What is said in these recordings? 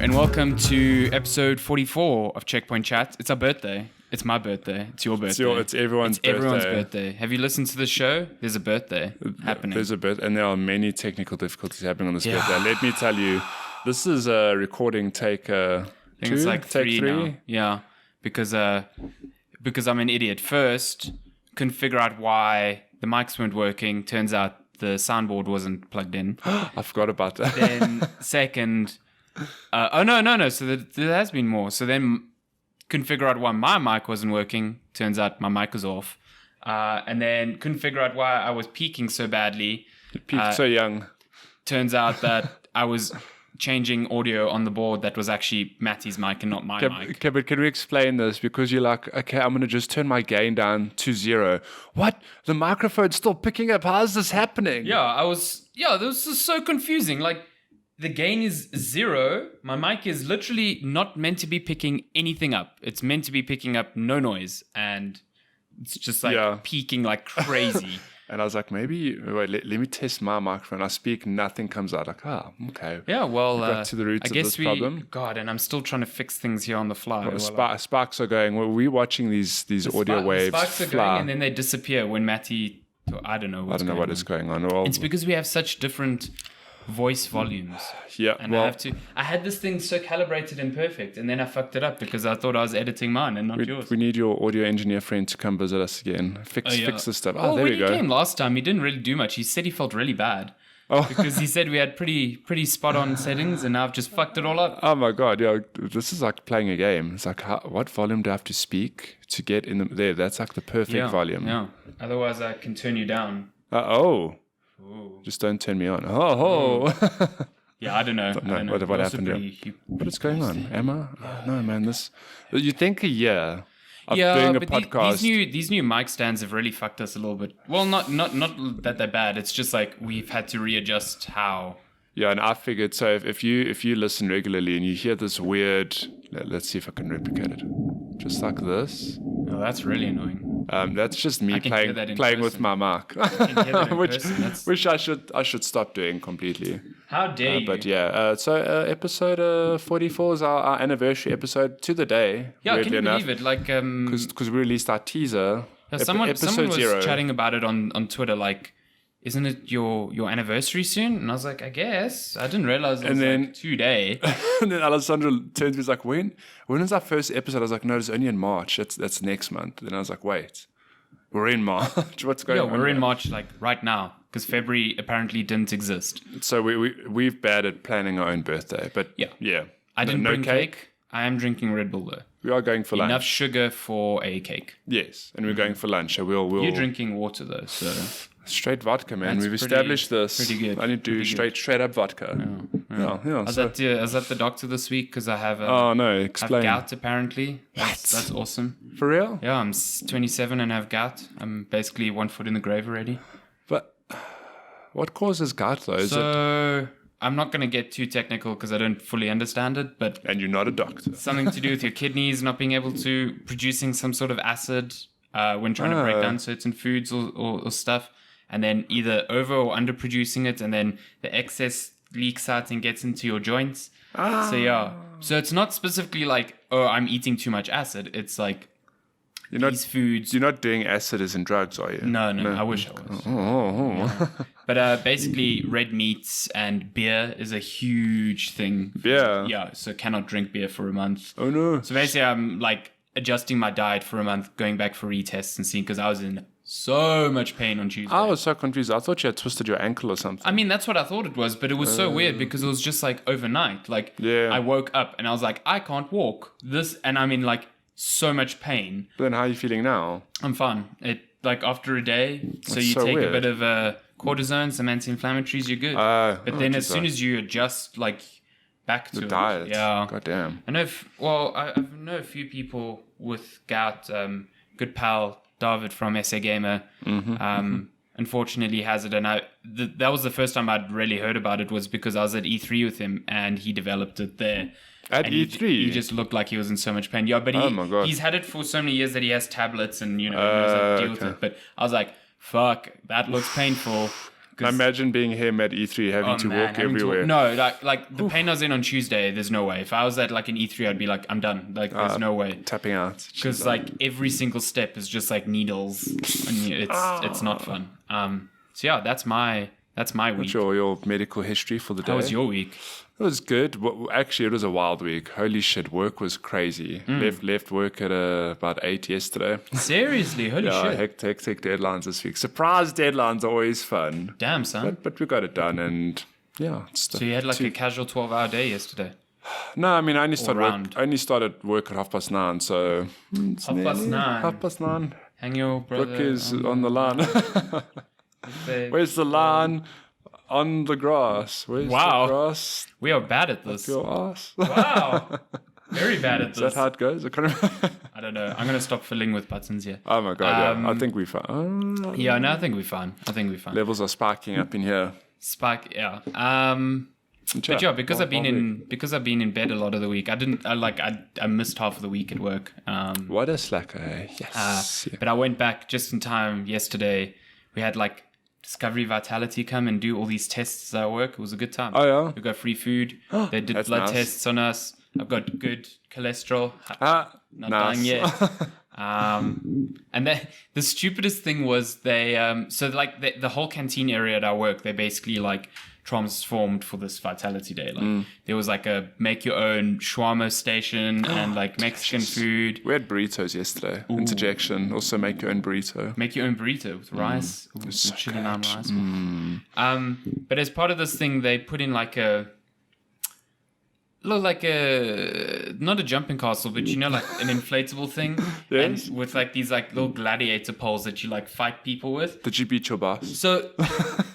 and welcome to episode 44 of Checkpoint Chat. It's our birthday. It's my birthday. It's your birthday. It's everyone's birthday. Everyone's birthday. Have you listened to the show? There's a birthday happening. There's a birthday, and there are many technical difficulties happening on this birthday. Let me tell you, this is a recording take I think it's like three now. Yeah, because I'm an idiot. First, couldn't figure out why the mics weren't working. Turns out the soundboard wasn't plugged in. I forgot about that. Then second, no. So there has been more. So then couldn't figure out why my mic wasn't working. Turns out my mic was off. And then couldn't figure out why I was peaking so badly. You peaked so young. Turns out that I was changing audio on the board that was actually Matty's mic and not my mic. Okay, but can we explain this? Because you're like, okay, I'm going to just turn my gain down to 0. What? The microphone's still picking up. How is this happening? This is so confusing. Like, the gain is 0. My mic is literally not meant to be picking anything up. It's meant to be picking up no noise. And it's just like peaking like crazy. And I was like, maybe, wait, let me test my microphone. I speak, nothing comes out. Like, okay. Yeah, well, we got to the roots of this problem. God, and I'm still trying to fix things here on the fly. Well, sparks are going. Well, we're watching these audio waves sparks are fly. going, and then they disappear when Matty, I don't know what is going on. Well, it's because we have such different voice volumes. Yeah, and I had this thing so calibrated and perfect, and then I fucked it up because I thought I was editing mine and not yours. We need your audio engineer friend to come visit us again. Fix this stuff. Oh, there we go. When he came last time, he didn't really do much. He said he felt really bad. Because he said we had pretty spot on settings, and I've just fucked it all up. Oh my god, yeah, this is like playing a game. It's like, what volume do I have to speak to get in there? That's like the perfect volume. Yeah. Otherwise, I can turn you down. Ooh. Just don't turn me on. Yeah, I don't know. What happened here? What is going on? Emma? No, man. You think a year of doing a podcast. These new mic stands have really fucked us a little bit. Well, not that they're bad. It's just like we've had to readjust how. Yeah, and I figured, so if you listen regularly and you hear this weird, let's see if I can replicate it. Just like this. Oh, that's really annoying. That's just me playing with my mic, which I should stop doing completely. How dare you? But yeah, so episode 44 is our anniversary episode to the day. Yeah, can you believe it? Like, because we released our teaser. Yeah, someone was 0. Chatting about it on Twitter, like, isn't it your anniversary soon? And I was like, I guess. I didn't realize it was like today. And then Alessandro turns to me, he's like, when is our first episode? I was like, no, it's only in March. That's next month. Then I was like, wait, we're in March. What's going on? Yeah, we're in March, like right now, because February apparently didn't exist. So we've bad at planning our own birthday, but yeah. I didn't bring cake. I am drinking Red Bull though. We are going for lunch. Enough sugar for a cake. Yes, and we're going for lunch. So we'll. You're drinking water though, so. Straight vodka, man. We've established this. Pretty good. I need to do straight up vodka. Yeah. I was at the doctor this week because I have explain. have gout apparently. What? That's awesome. For real? Yeah, I'm 27 and have gout. I'm basically 1 foot in the grave already. But what causes gout though? I'm not going to get too technical because I don't fully understand it, but... And you're not a doctor. Something to do with your kidneys not being able to... producing some sort of acid when trying to break down certain foods or stuff. And then either over or under producing it, and then the excess leaks out and gets into your joints. So it's not specifically like, I'm eating too much acid. It's like these foods. You're not doing acid as in drugs, are you? No. I wish I was. Yeah. But basically, red meats and beer is a huge thing. Beer? Yeah, so cannot drink beer for a month. Oh, no. So basically, I'm like adjusting my diet for a month, going back for retests and seeing, because I was in so much pain on Tuesday. I was so confused. I thought you had twisted your ankle or something. I mean, that's what I thought it was, but it was so weird because it was just like overnight. Like, I woke up and I was like, I can't walk. And I'm in like so much pain. But then how are you feeling now? I'm fine. Like after a day, so you take a bit of cortisone, some anti-inflammatories, you're good. But then as soon as you adjust like back to the diet, goddamn. I know a few people with gout. Good pal David from SA Gamer, unfortunately has it, and that was the first time I'd really heard about it was because I was at E3 with him and he developed it there. At E3? He just looked like he was in so much pain. Yeah, but he's had it for so many years that he has tablets and he knows how to deal with it. But I was like, fuck, that looks painful. Imagine being him at E3 having to walk everywhere. No, like the pain I was in on Tuesday, there's no way. If I was at like an E3, I'd be like, I'm done. Like, there's no way. Tapping out. Because like every single step is just like needles. And it's not fun. So yeah, that's my week. What's your medical history for the day? How was your week? It was good. Well, actually, it was a wild week. Holy shit, work was crazy. Left work at about 8 yesterday. Seriously? Holy shit. Hectic deadlines this week. Surprise deadlines are always fun. Damn, son. But we got it done, and yeah. So you had like a casual 12-hour day yesterday? No, I mean, I only started work at 9:30, so... 9:30? 9:30. Hang your brother... Book is on the line. Where's the line? On the grass. Where's the grass? We are bad at this. Up your ass. Wow. Very bad at this. Is that how it goes? I don't know. I'm going to stop filling with buttons here. Oh my God, yeah. I think we're fine. I think we're fine. Levels are spiking up in here. Yeah. But yeah, because I've been in bed a lot of the week, I missed half of the week at work. What a slacker. Yes. But I went back just in time yesterday. We had like Discovery Vitality come and do all these tests at work. It was a good time. Oh yeah. We got free food. They did blood tests on us. I've got good cholesterol. Not dying yet. And the stupidest thing was they the whole canteen area at our work, they basically like transformed for this Vitality Day. Like there was like a make your own shawarma station and like Mexican food. We had burritos yesterday. Ooh. Interjection. Also make your own burrito. Make your own burrito with rice. So chili lime rice. But as part of this thing, they put in like not a jumping castle, but you know, like an inflatable thing. Yes. And with like these like little gladiator poles that you like fight people with. Did you beat your boss? So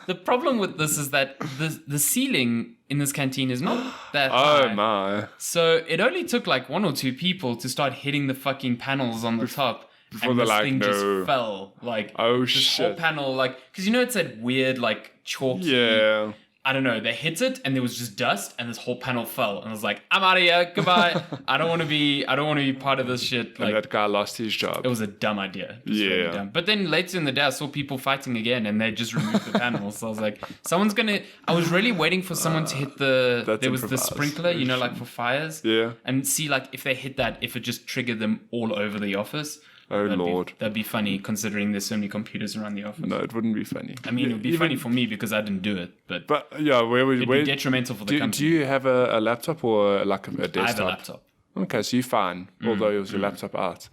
the problem with this is that the ceiling in this canteen is not that high. Oh my. So it only took like 1 or 2 people to start hitting the fucking panels on the top. Before and they're this like, thing no. just fell. Like, oh this shit. whole panel, like, because you know it's that weird, like, chalky. Yeah. I don't know. They hit it, and there was just dust, and this whole panel fell. And I was like, "I'm out of here. Goodbye. I don't want to be part of this shit." Like, and that guy lost his job. It was a dumb idea. Really dumb. But then later in the day, I saw people fighting again, and they just removed the panel. So I was like, "Someone's gonna." I was really waiting for someone to hit the. There was the sprinkler, you know, like for fires. Yeah. And see, like, if they hit that, if it just triggered them all over the office. Oh, Lord. That'd be funny, considering there's so many computers around the office. No, it wouldn't be funny. I mean, it would be funny for me because I didn't do it. But yeah, it'd be detrimental for the company. Do you have a laptop or like a desktop? I have a laptop. Okay, so you're fine, although it was your laptop out.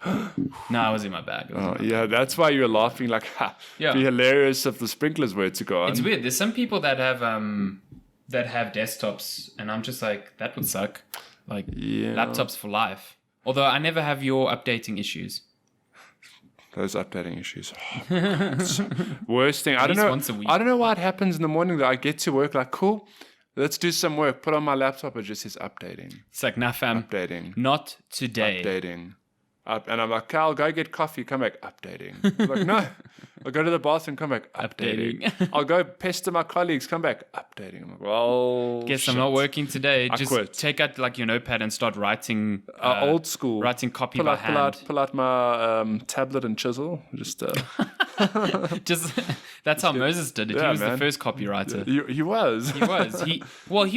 No, it was in my bag. Yeah, that's why you were laughing like, it'd be hilarious if the sprinklers were to go on. It's weird. There's some people that have desktops, and I'm just like, that would suck. Like, laptops for life. Although I never have your updating issues. Those updating issues. Worst thing. I don't know. Once a week. I don't know why it happens in the morning that I get to work like, cool, let's do some work. Put on my laptop, it just says updating. It's like, nah, fam. Updating. Not today. Updating. And I'm like, Cal, go get coffee, come back, updating. I'm like, no. I'll go to the bathroom, come back, updating. I'll go pester my colleagues, come back, updating. I'm like, well, guess I'm not working today. Just quit. Take out like your notepad and start writing. Old school. Writing copy by hand. Pull out my tablet and chisel. Just that's how Moses did it. He was the first copywriter. He was. He was. He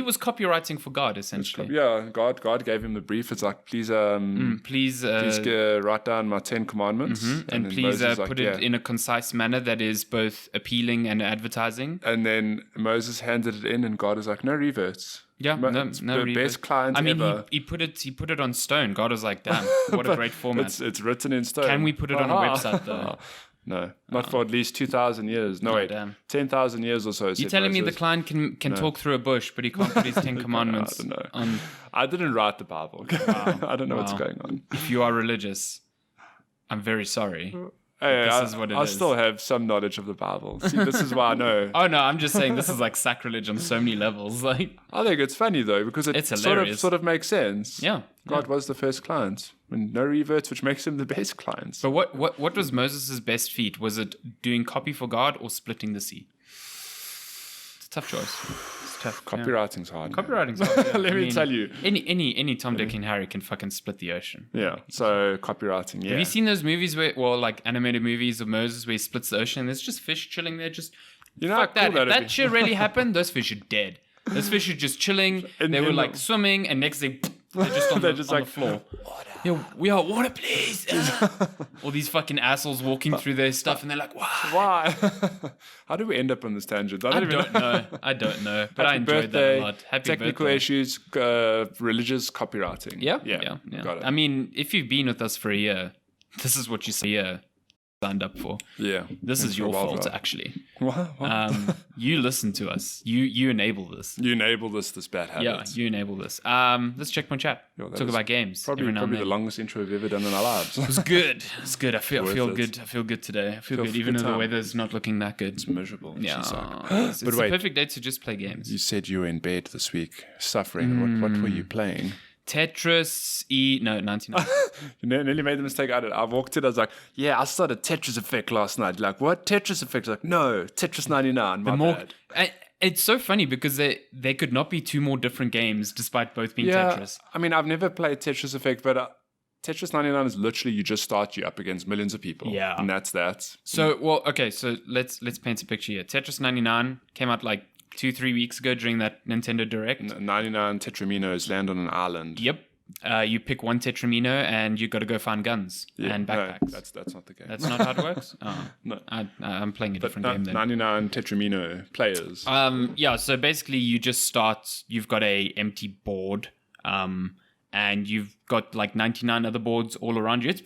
was copywriting for God, essentially. Yeah, God gave him the brief. It's like, please write down my 10 commandments. Mm-hmm. And please put it in a concise manner that is both appealing and advertising. And then Moses handed it in, and God was like, no reverts. Yeah, no the best client ever. He put it on stone. God was like, damn, what a great format. It's written in stone. Can we put it on a website though? No, not for at least 2,000 years. No, wait, 10,000 years or so. You're telling me the client can talk through a bush, but he can't put his 10 commandments I don't know. I didn't write the Bible. Wow. I don't know what's going on. If you are religious, I'm very sorry. Hey, this is what it is. I still have some knowledge of the Bible. See, this is why I know. Oh no, I'm just saying this is like sacrilege on so many levels. Like, I think it's funny though because it's sort of makes sense. Yeah, God was the first client, and no reverts, which makes him the best client. But what was Moses' best feat? Was it doing copy for God or splitting the sea? It's a tough choice. Tough. Copywriting's hard. Copywriting's hard. Yeah. Let me tell you. Any Tom, Dick, and Harry can fucking split the ocean. Yeah. So copywriting. Yeah. Have you seen those movies like animated movies of Moses where he splits the ocean? And there's just fish chilling there, just You know fuck how cool that. If that'd that be? shit really happened, those fish are dead. Those fish are just chilling. They were like swimming, and next thing, they're just on, the floor. Yeah, we are water, please. All these fucking assholes walking through their stuff, and they're like, Why? How do we end up on this tangent? I don't know. But I enjoyed that a lot. Happy technical birthday. issues, religious copywriting. Yeah. Got it. I mean, if you've been with us for a year, this is what you signed up for. Yeah. This is your fault, actually. What? You listen to us. You enable this. You enable this bad habit. Yeah, you enable this. Let's check my chat. Talk about games. Probably the longest intro we've ever done in our lives. It was good. It's good. I feel good. I feel good today. I feel good, even good though the time. weather's not looking that good. It's miserable. Yeah, it's But the wait. perfect day to just play games. You said you were in bed this week, suffering. What were you playing? Tetris 99. You nearly made the mistake I did. I walked in, I was like, yeah, I started Tetris Effect last night. Like, what? Tetris Effect? Like, no, Tetris 99. My bad. It's so funny because they could not be two more different games despite both being Tetris. I mean, I've never played Tetris Effect, but Tetris 99 is literally you just start you up against millions of people. Yeah. And that's that. So, well, okay, so let's paint a picture here. Tetris 99 came out like 2-3 weeks ago during that Nintendo Direct. 99 Tetrominos land on an island. Yep. You pick one Tetramino and you got to go find guns and backpacks. No, that's not the game. That's not how it works? Oh, No. I'm playing a different game then. 99 Tetramino players. Yeah, so basically you just start, you've got a empty board, and you've got like 99 other boards all around you. It's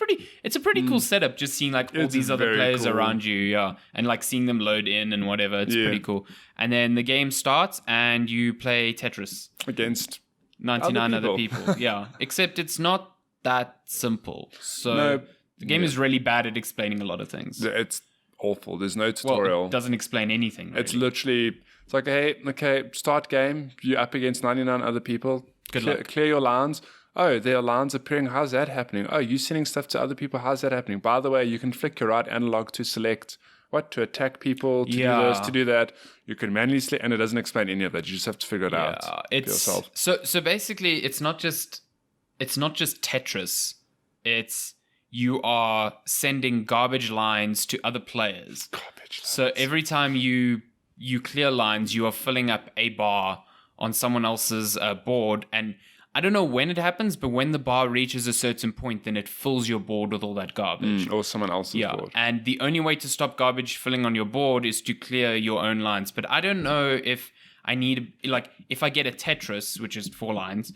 a pretty cool setup, just seeing like all these other players around you, yeah, and like seeing them load in and whatever. It's pretty cool. And then the game starts and you play Tetris Against 99 other people. Yeah, except it's not that simple. So No, the game is really bad at explaining a lot of things. it's awful. There's no Well, tutorial. it doesn't explain anything. Really. It's literally, it's like, hey, okay, start game. You're up against 99 other people. Good luck. Clear your lines. Oh, there are lines appearing. How's that happening? Oh, you're sending stuff to other people. How's that happening? By the way, you can flick your right analog to select to attack people, to do this, to do that. You can manually select, and it doesn't explain any of that. You just have to figure it out for yourself. So basically, it's not just Tetris. It's you are sending garbage lines to other players. So every time you clear lines, you are filling up a bar on someone else's board, and I don't know when it happens, but when the bar reaches a certain point, then it fills your board with all that garbage. Or someone else's board. And the only way to stop garbage filling on your board is to clear your own lines. But I don't know if I need, like, if I get a Tetris, which is 4 lines,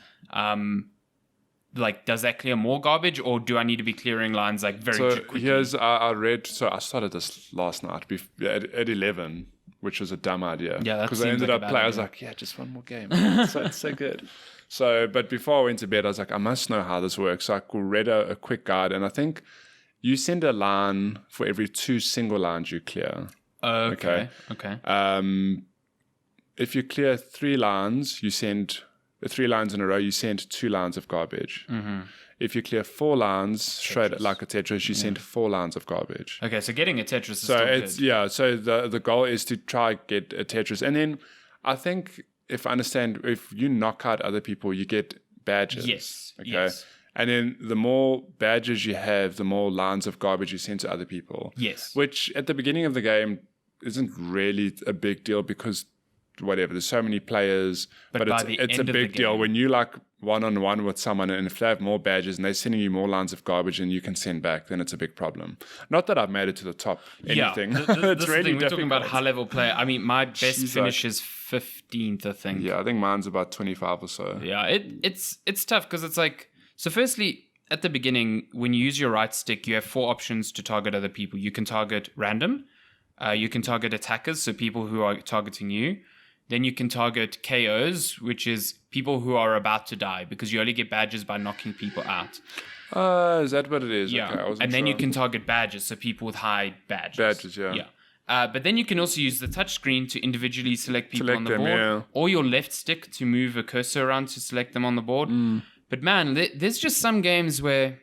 like, does that clear more garbage, or do I need to be clearing lines like very quickly? I read. So I started this last night at 11, which was a dumb idea. Yeah, because I ended up playing. I was like, yeah, just one more game. It's so good. So, but before I went to bed, I was like, I must know how this works. So I read a quick guide, and I think you send a line for every 2 single lines you clear. Okay. If you clear 3 lines, you send 3 lines in a row. You send 2 lines of garbage. Mm-hmm. If you clear 4 lines straight like a Tetris, you send 4 lines of garbage. Okay, so getting a Tetris is still good. So the goal is to try get a Tetris, and then I think, if I understand, if you knock out other people, you get badges. Yes. Okay. Yes. And then the more badges you have, the more lines of garbage you send to other people. Yes. Which at the beginning of the game isn't really a big deal because whatever, there's so many players. But it's a big deal when you like one-on-one with someone, and if they have more badges and they're sending you more lines of garbage than you can send back, then it's a big problem. Not that I've made it to the top anything. Yeah, it's really we're talking about high-level play. I mean, my best finish is 15th, I think. Yeah, I think mine's about 25 or so. Yeah, it's tough because it's like, so firstly, at the beginning, when you use your right stick, you have 4 options to target other people. You can target random, you can target attackers, so people who are targeting you. Then you can target KOs, which is people who are about to die, because you only get badges by knocking people out. Is that what it is? Yeah, okay, and then you can target badges, so people with high badges. Badges, yeah. Yeah. But then you can also use the touchscreen to individually select people on the board, or your left stick to move a cursor around to select them on the board. But man, there's just some games where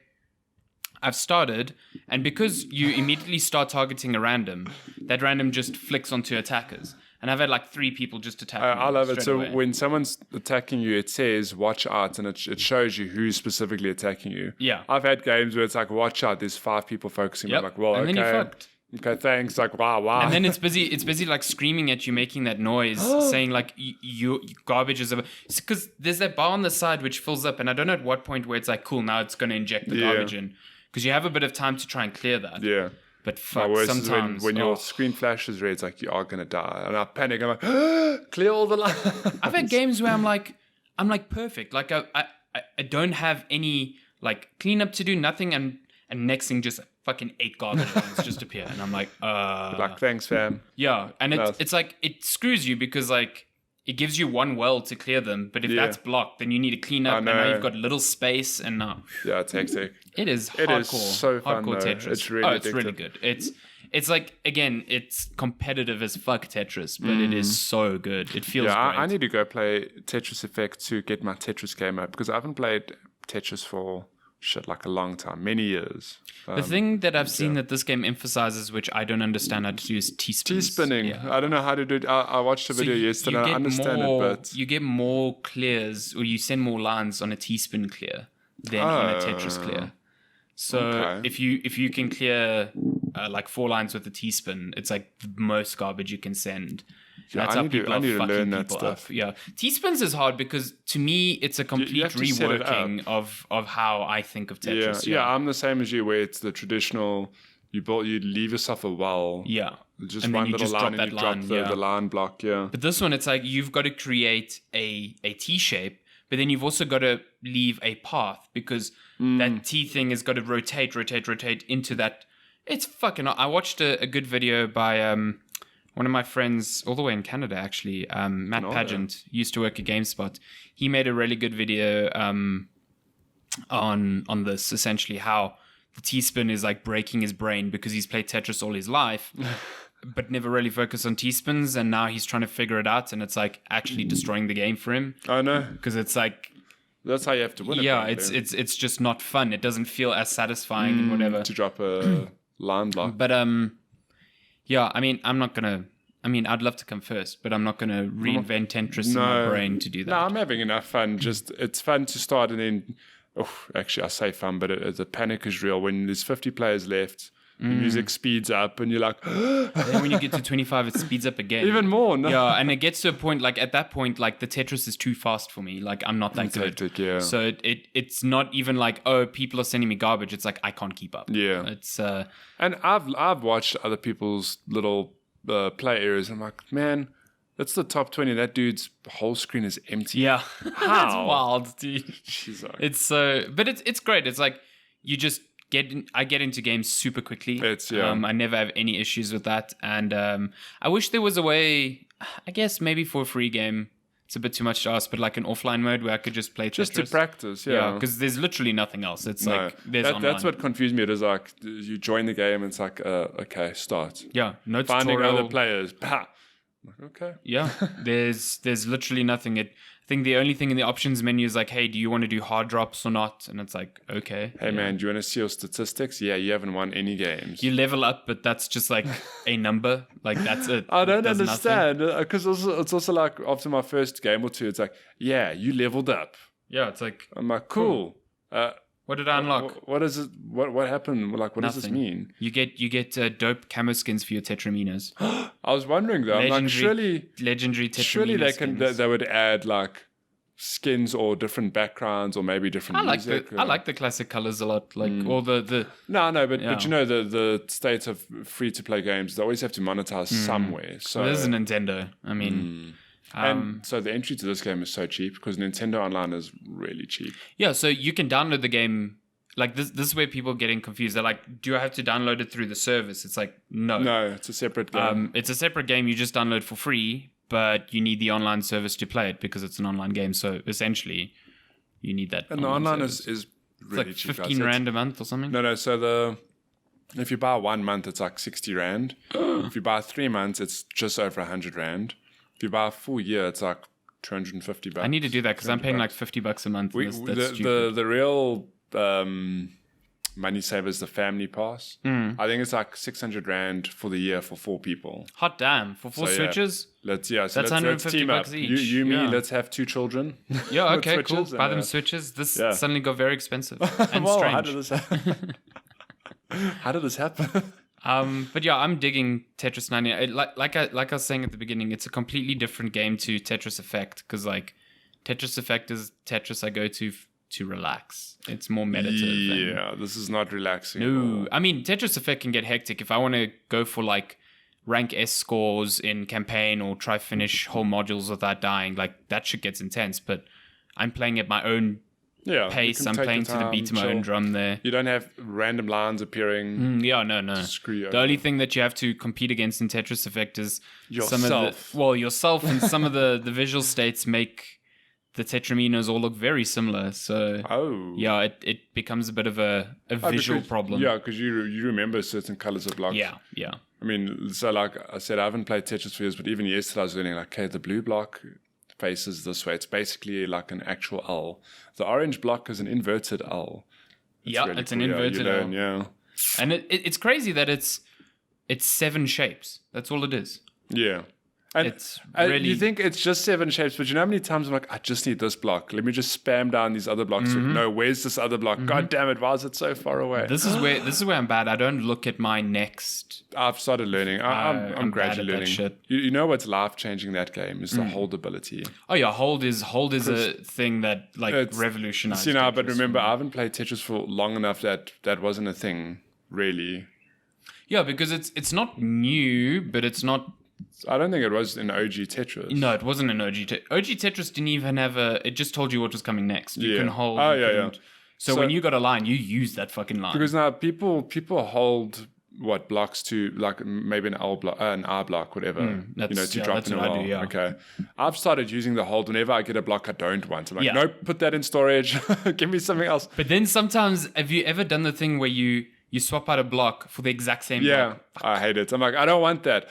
I've started, and because you immediately start targeting a random, that random just flicks onto attackers. And I've had like 3 people just attack me. I love it. So away. when someone's attacking you, it says watch out, and it shows you who's specifically attacking you. Yeah. I've had games where it's like watch out, there's 5 people focusing. Yep. I'm like, well, and okay. then you're fucked. Okay, thanks. Like, wow. And then it's busy like screaming at you, making that noise, saying like you garbage is because there's that bar on the side which fills up, and I don't know at what point where it's like, cool, now it's going to inject the garbage in, because you have a bit of time to try and clear that. Yeah. But fuck, sometimes when your screen flashes red, it's like you are gonna die, and I panic. I'm like, clear all the lines. I've had games where I'm like perfect. Like I don't have any like cleanup to do, nothing, and next thing just fucking 8 garbage lines just appear, and I'm like, like thanks, fam. Yeah, and it's like it screws you because like it gives you one well to clear them, but if that's blocked, then you need to clean up, and now you've got little space, and now it's hectic. It is hardcore. It is so fun, hardcore though. Tetris. It's really it's really good. It's like, again, it's competitive as fuck Tetris, but it is so good. It feels great. I need to go play Tetris Effect to get my Tetris game up, because I haven't played Tetris for like a long time, many years. The thing that I've seen that this game emphasizes, which I don't understand how to do, is T-spins. T-spinning. Yeah. I don't know how to do it. I watched a video yesterday. I understand it, but you get more clears, or you send more lines on a T-spin clear than on a Tetris clear. So if you can clear like 4 lines with a T-spin, it's like the most garbage you can send. That's how people are fucking people up. Yeah, T-spins is hard because to me it's a complete reworking of how I think of Tetris. Yeah, I'm the same as you, where it's the traditional. You leave yourself a well. Yeah, just one little line and you drop the line block. Yeah, but this one it's like you've got to create a T shape, but then you've also got to leave a path, because that T thing has got to rotate into that. It's fucking. I watched a good video by one of my friends all the way in Canada, actually, Matt Pageant, used to work at GameSpot. He made a really good video on this, essentially how the T-spin is like breaking his brain because he's played Tetris all his life, but never really focused on T-spins, and now he's trying to figure it out, and it's like actually destroying the game for him. I know. Because it's like... That's how you have to win it. Yeah, it's just not fun. It doesn't feel as satisfying and whatever. To drop a line block. But yeah, I mean, I'd love to come first, but I'm not going to reinvent Tetris in my brain to do that. No, I'm having enough fun. Just, it's fun to start, and then, actually, I say fun, but the panic is real. When there's 50 players left, the music speeds up, and you're like... Then when you get to 25, it speeds up again. Even more, no? Yeah, and it gets to a point, like, at that point, like, the Tetris is too fast for me. Like, I'm not that good. Hectic, yeah. So it's not even like, oh, people are sending me garbage. It's like, I can't keep up. Yeah. It's... And I've watched other people's little play areas. I'm like, man, that's the top 20. That dude's whole screen is empty. Yeah. How? That's wild, dude. Jeez, it's so... But it's great. It's like, you just... I get into games super quickly. I never have any issues with that. And I wish there was a way, I guess maybe for a free game, it's a bit too much to ask, but like an offline mode where I could just play Tetris. Just to practice, yeah. Because there's literally nothing else. It's like, there's online. That's what confused me. It is like, you join the game and it's like, okay, start. Yeah, no Finding tutorial. other players. Bah. Okay. Yeah, there's literally nothing. I think the only thing in the options menu is like, hey, do you want to do hard drops or not? And it's like, okay. Hey, man, do you want to see your statistics? Yeah, you haven't won any games. You level up, but that's just like a number. Like, that's it. I don't understand. Because it's also like, after my first game or two, it's like, yeah, you leveled up. Yeah, it's like... I'm like, cool. What did I unlock? What is it? What happened? Like, what does this mean? You get dope camo skins for your Tetrominos. I was wondering though. I'm like, legendary Tetrominos. Surely they would add like skins or different backgrounds or maybe different music. I like the classic colors a lot. Like all the. But you know the state of free to play games, they always have to monetize somewhere. So this is Nintendo. I mean. And so the entry to this game is so cheap because Nintendo Online is really cheap. Yeah, so you can download the game. Like this is where people are getting confused. They're like, do I have to download it through the service? It's like, no. No, it's a separate game. It's a separate game you just download for free, but you need the online service to play it because it's an online game. So essentially, you need that. And the online is really like cheap. 15 Rand a month or something? No. So if you buy 1 month, it's like 60 Rand. If you buy 3 months, it's just over 100 Rand. If you buy a full year, it's like $250. I need to do that because I'm paying like $50 a month. That's stupid. The real money saver is the family pass. I think it's like 600 Rand for the year for 4 people. Hot damn. For 4 Switches? Let's $150 each. You, me, let's have 2 children. Yeah, okay, cool. Buy them Switches. This suddenly got very expensive and well, strange. How did this happen? But yeah, I'm digging Tetris 99. Like I was saying at the beginning, it's a completely different game to Tetris Effect, because like Tetris Effect is Tetris I go to relax. It's more meditative. Yeah, this is not relaxing. No, I mean Tetris Effect can get hectic if I want to go for like rank S scores in campaign or try finish whole modules without dying. Like that shit gets intense. But I'm playing at my own pace. I'm playing to the beat of my own drum there. You don't have random lines appearing. No. Screw you. The only thing that you have to compete against in Tetris Effect is yourself. Yourself, and some of the visual states make the Tetrominos all look very similar. So it becomes a bit of a visual problem. Yeah, because you remember certain colors of blocks. Yeah. I mean, so like I said, I haven't played Tetris for years, but even yesterday I was learning like, okay, the blue block faces this way. It's basically like an actual L. The orange block is an inverted L. It's an inverted L. Yeah. And it's crazy that it's 7 shapes. That's all it is. Yeah. And it's really... you think it's just 7 shapes, but you know how many times I'm like, I just need this block. Let me just spam down these other blocks. No, where's this other block? God damn it, why is it so far away? This is where I'm bad. I don't look at my next. I've started learning. I'm gradually learning. Shit. You know what's life changing that game is the hold ability. Oh yeah, hold is a thing that like revolutionized. See now, but remember, I haven't played Tetris for long enough that wasn't a thing really. Yeah, because it's not new, but it's not. I don't think it was in OG Tetris. No, it wasn't in OG Tetris. OG Tetris didn't even have it just told you what was coming next. You can hold. Oh, yeah. So when you got a line, you use that fucking line. Because now people hold blocks to like maybe an R block, whatever. To drop in a wall. Yeah. Okay. I've started using the hold whenever I get a block I don't want. I'm like, nope, put that in storage. Give me something else. But then sometimes, have you ever done the thing where you swap out a block for the exact same block? I hate it. I'm like, I don't want that.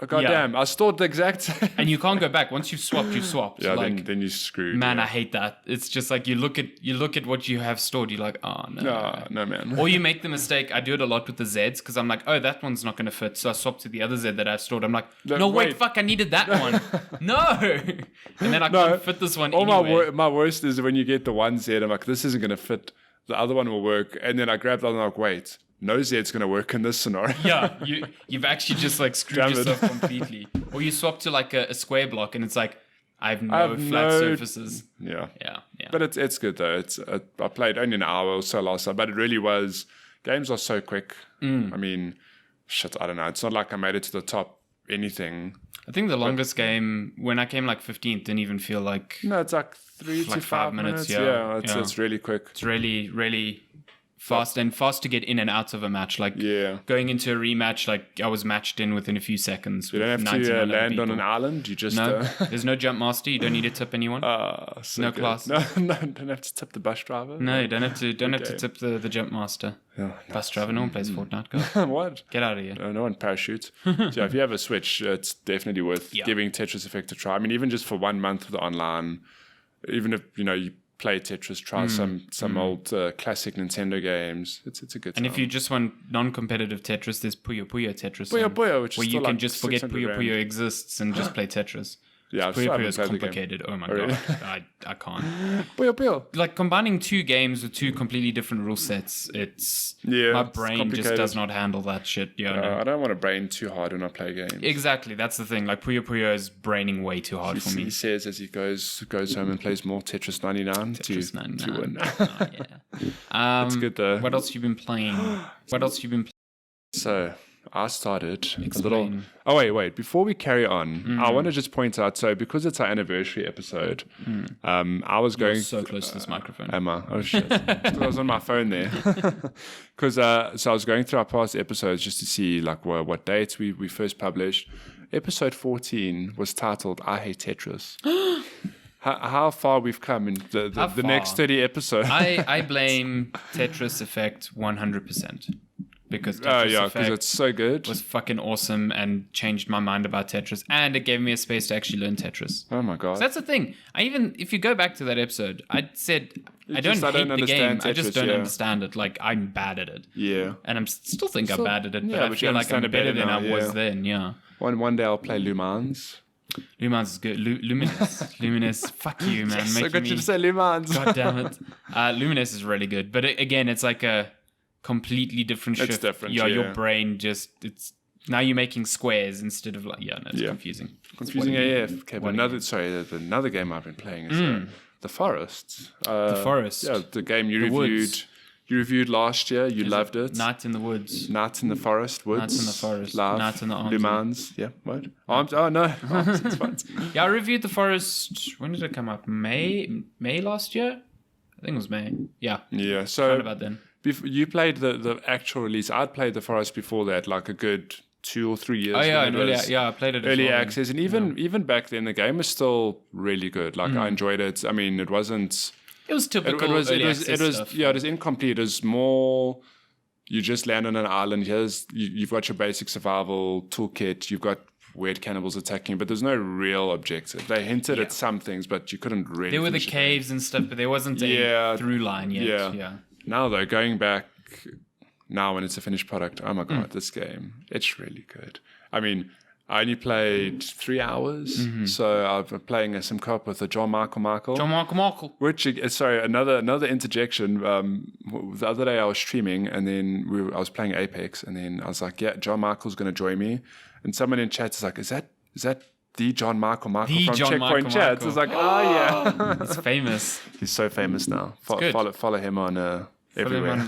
Oh, goddamn, I stored the exact same. And you can't go back. Once you've swapped, you've swapped. Yeah, then you're screwed. Man, I hate that. It's just like you look at what you have stored, you're like, oh no. No, man. Or you make the mistake, I do it a lot with the Zs, because I'm like, oh, that one's not going to fit. So I swap to the other Z that I've stored. I'm like, no, wait, fuck, I needed that one. No. And then I can't fit this one anyway. My worst is when you get the one Z, I'm like, this isn't going to fit. The other one will work. And then I grab the other one, I'm like, wait. No Z's going to work in this scenario. Yeah, you've actually just like screwed yourself completely. Or you swap to like a square block and it's like, I have flat surfaces. Yeah. Yeah. But it's good though. I played only an hour or so last time, but it really was. Games are so quick. I mean, I don't know. It's not like I made it to the top anything. I think the longest game, when I came like 15th, didn't even feel like... No, it's like 3 to 5 minutes. Yeah, it's really quick. It's really, really... fast to get in and out of a match. Like going into a rematch, like I was matched in within a few seconds. You don't have to land on an island. You just there's no jump master. You don't need to tip anyone. No class. No, don't have to tip the bus driver. No, you don't have to tip the jump master. Bus driver. No one plays Fortnite. Go. What? Get out of here. No one parachutes. So if you have a Switch, it's definitely worth giving Tetris Effect a try. I mean, even just for 1 month of the online, even if you play Tetris, try some old classic Nintendo games. It's a good time. And if you just want non-competitive Tetris, there's Puyo Puyo Tetris. Puyo, which is where you can like just forget Puyo Puyo exists and just play Tetris. Yeah, Puyo Puyo is complicated. Oh my god, I can't. Puyo. Like combining 2 games with 2 completely different rule sets, my brain just does not handle that shit. I don't want to brain too hard when I play games. Exactly, that's the thing. Like Puyo Puyo is braining way too hard for me. He says as he goes home and plays more Tetris 99 to win. It's good though. What else you been playing? So I started a little... Oh, wait. Before we carry on, I want to just point out, so because it's our anniversary episode, I was going... You're so close to this microphone. Am I? Oh, shit. I was on my phone there. Because so I was going through our past episodes just to see like what dates we first published. Episode 14 was titled, I Hate Tetris. How far we've come in the next 30 episodes. I blame Tetris Effect 100%. Because Tetris Effect it's so good. Was fucking awesome and changed my mind about Tetris, and it gave me a space to actually learn Tetris. Oh my god! So that's the thing. If you go back to that episode, I said I don't hate the game. Tetris, I just don't understand it. Like I'm bad at it. Yeah. And I'm still think I'm bad at it, but I feel like I'm better than I was then. Yeah. One day I'll play Lumans. Lumans is good. Luminous. Fuck you, man. Yes, I got you to say Lumans. God damn it. Luminous is really good, but again, it's like a completely different shift. It's different. Your brain it's now you're making squares instead of like it's confusing. Confusing AF. Okay, but another game I've been playing is The Forest. The Forest. Yeah, the game you reviewed. Woods. You reviewed last year. You loved it. Night in the Woods. Night in the Forest. Woods. Night in the Forest. Love. Night in the Arms. Le Mans. Yeah, what? Arms. Oh, no. Arms, it's fun. Yeah, I reviewed The Forest. When did it come out? May last year? I think it was May. Yeah. Yeah, so... Around about then. You played the actual release. I'd played The Forest before that, like a good 2 or 3 years. Oh, yeah. I played it early access. And even back then, the game was still really good. Like, I enjoyed it. I mean, it wasn't... It was typical early access stuff. Yeah, it was incomplete. It was more... You just land on an island. You've got your basic survival toolkit. You've got weird cannibals attacking, but there's no real objective. They hinted at some things, but you couldn't really... There were the caves and stuff, but there wasn't a through line yet. Yeah. Now, though, going back... Now, when it's a finished product, oh my God, this game, it's really good. I mean... I only played 3 hours, so I've been playing some co-op with John Michael. Which, sorry, another interjection. The other day I was streaming, and then I was playing Apex, and then I was like, "Yeah, John Michael's going to join me." And someone in chat is like, "Is that the John Michael from Checkpoint Chats?" It's like, "Oh yeah, he's famous. He's so famous now. Follow him on." Everywhere.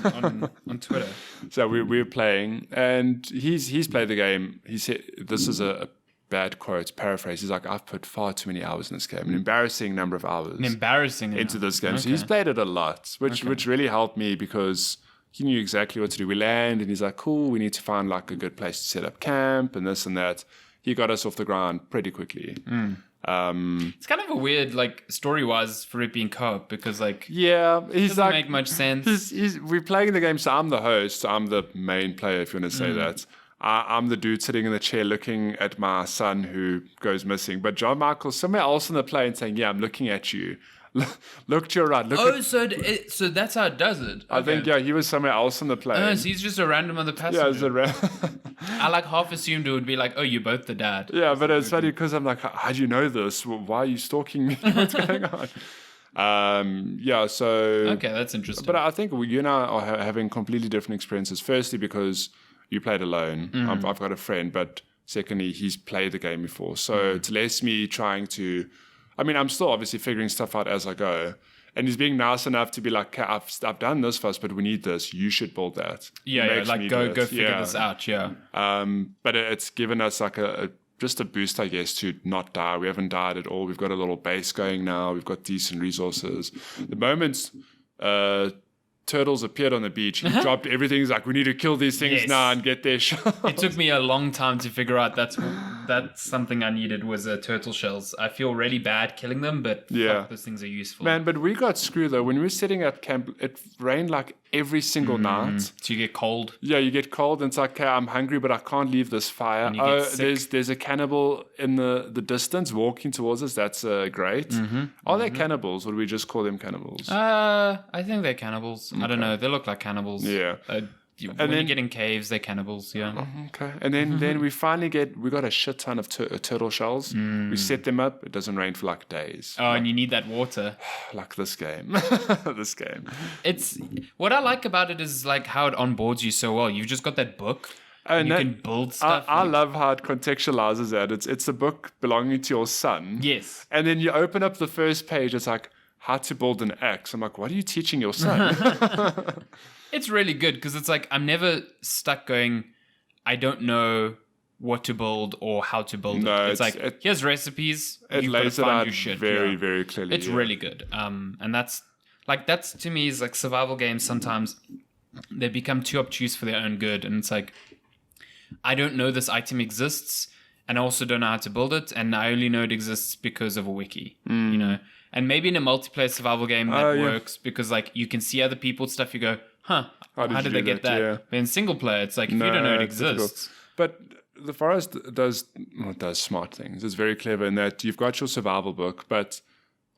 on Twitter. So we were playing, and he's played the game. He said, this is a bad quote, paraphrase. He's like, I've put far too many hours in this game, an embarrassing number of hours into this game. Okay. So he's played it a lot, which really helped me because he knew exactly what to do. We land, and he's like, cool, we need to find like a good place to set up camp and this and that. He got us off the ground pretty quickly. It's kind of a weird, like, story-wise for it being co-op because, like, he's doesn't like, make much sense. We're playing the game, so I'm the host. I'm the main player, if you want to say that. I'm the dude sitting in the chair looking at my son who goes missing. But John Michael's somewhere else in the plane saying, yeah, I'm looking at you. Look to your right. So that's how it does it. Okay. I think, he was somewhere else on the plane. So he's just a random other passenger. Yeah, it's a random. I like half assumed it would be like, oh, you're both the dad. Yeah, but it's funny because I'm like, how do you know this? Why are you stalking me? What's going on? So... Okay, that's interesting. But I think you and I are having completely different experiences. Firstly, because you played alone. I've got a friend, but secondly, he's played the game before. So it's less me trying to... I mean, I'm still obviously figuring stuff out as I go. And he's being nice enough to be like, I've done this first, but we need this. You should build that. Yeah, like go figure this out, yeah. But it's given us like just a boost, I guess, to not die. We haven't died at all. We've got a little base going now. We've got decent resources. The moment turtles appeared on the beach, he dropped everything. He's like, we need to kill these things now and get their shells. It took me a long time to figure out that's something I needed was turtle shells. I feel really bad killing them, but fuck, those things are useful. Man, but we got screwed though. When we were sitting at camp, it rained like every single night. So you get cold? Yeah, you get cold and it's like, okay, I'm hungry, but I can't leave this fire. There's a cannibal in the distance walking towards us. That's great. Are they cannibals or do we just call them cannibals? I think they're cannibals. Okay. I don't know. They look like cannibals. Yeah. When you get in caves, they're cannibals, yeah. Okay. And then we finally we got a shit ton of turtle shells. We set them up. It doesn't rain for like days. Oh, and you need that water. Like this game. It's what I like about it is like how it onboards you so well. You've just got that book. And you can build stuff. I love how it contextualizes that. It's a book belonging to your son. Yes. And then you open up the first page. It's like, how to build an axe. I'm like, what are you teaching your son? It's really good because it's like I'm never stuck going, I don't know what to build or how to build it. It's like, here's recipes. It lays it out very, very clearly. It's really good. And that's to me is like survival games sometimes they become too obtuse for their own good. And it's like, I don't know this item exists and I also don't know how to build it. And I only know it exists because of a wiki, you know? And maybe in a multiplayer survival game that works because like you can see other people's stuff. You go, how did they get that? Yeah. But in single player, it's like if you don't know it exists. But The Forest does smart things. It's very clever in that you've got your survival book, but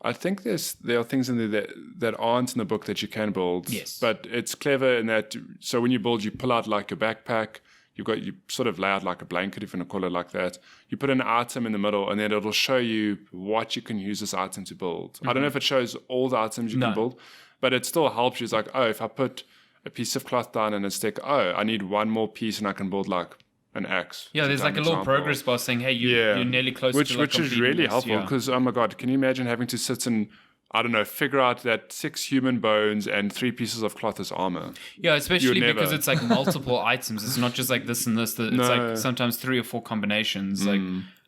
I think there are things in there that aren't in the book that you can build. Yes. But it's clever in that, so when you build, you pull out like your backpack, you sort of lay out like a blanket, if you want to call it like that. You put an item in the middle, and then it'll show you what you can use this item to build. I don't know if it shows all the items you can build, but it still helps you. It's like, oh, if I put a piece of cloth down and a stick. Oh, I need one more piece and I can build like an axe. Yeah, there's like a little progress bar saying, hey, you're nearly close to like which is really helpful because, oh my God, can you imagine having to sit and, I don't know, figure out that 6 human bones and 3 pieces of cloth is armor? Yeah, especially because it's like multiple items. It's not just like this and this. It's like sometimes 3 or 4 combinations. Like,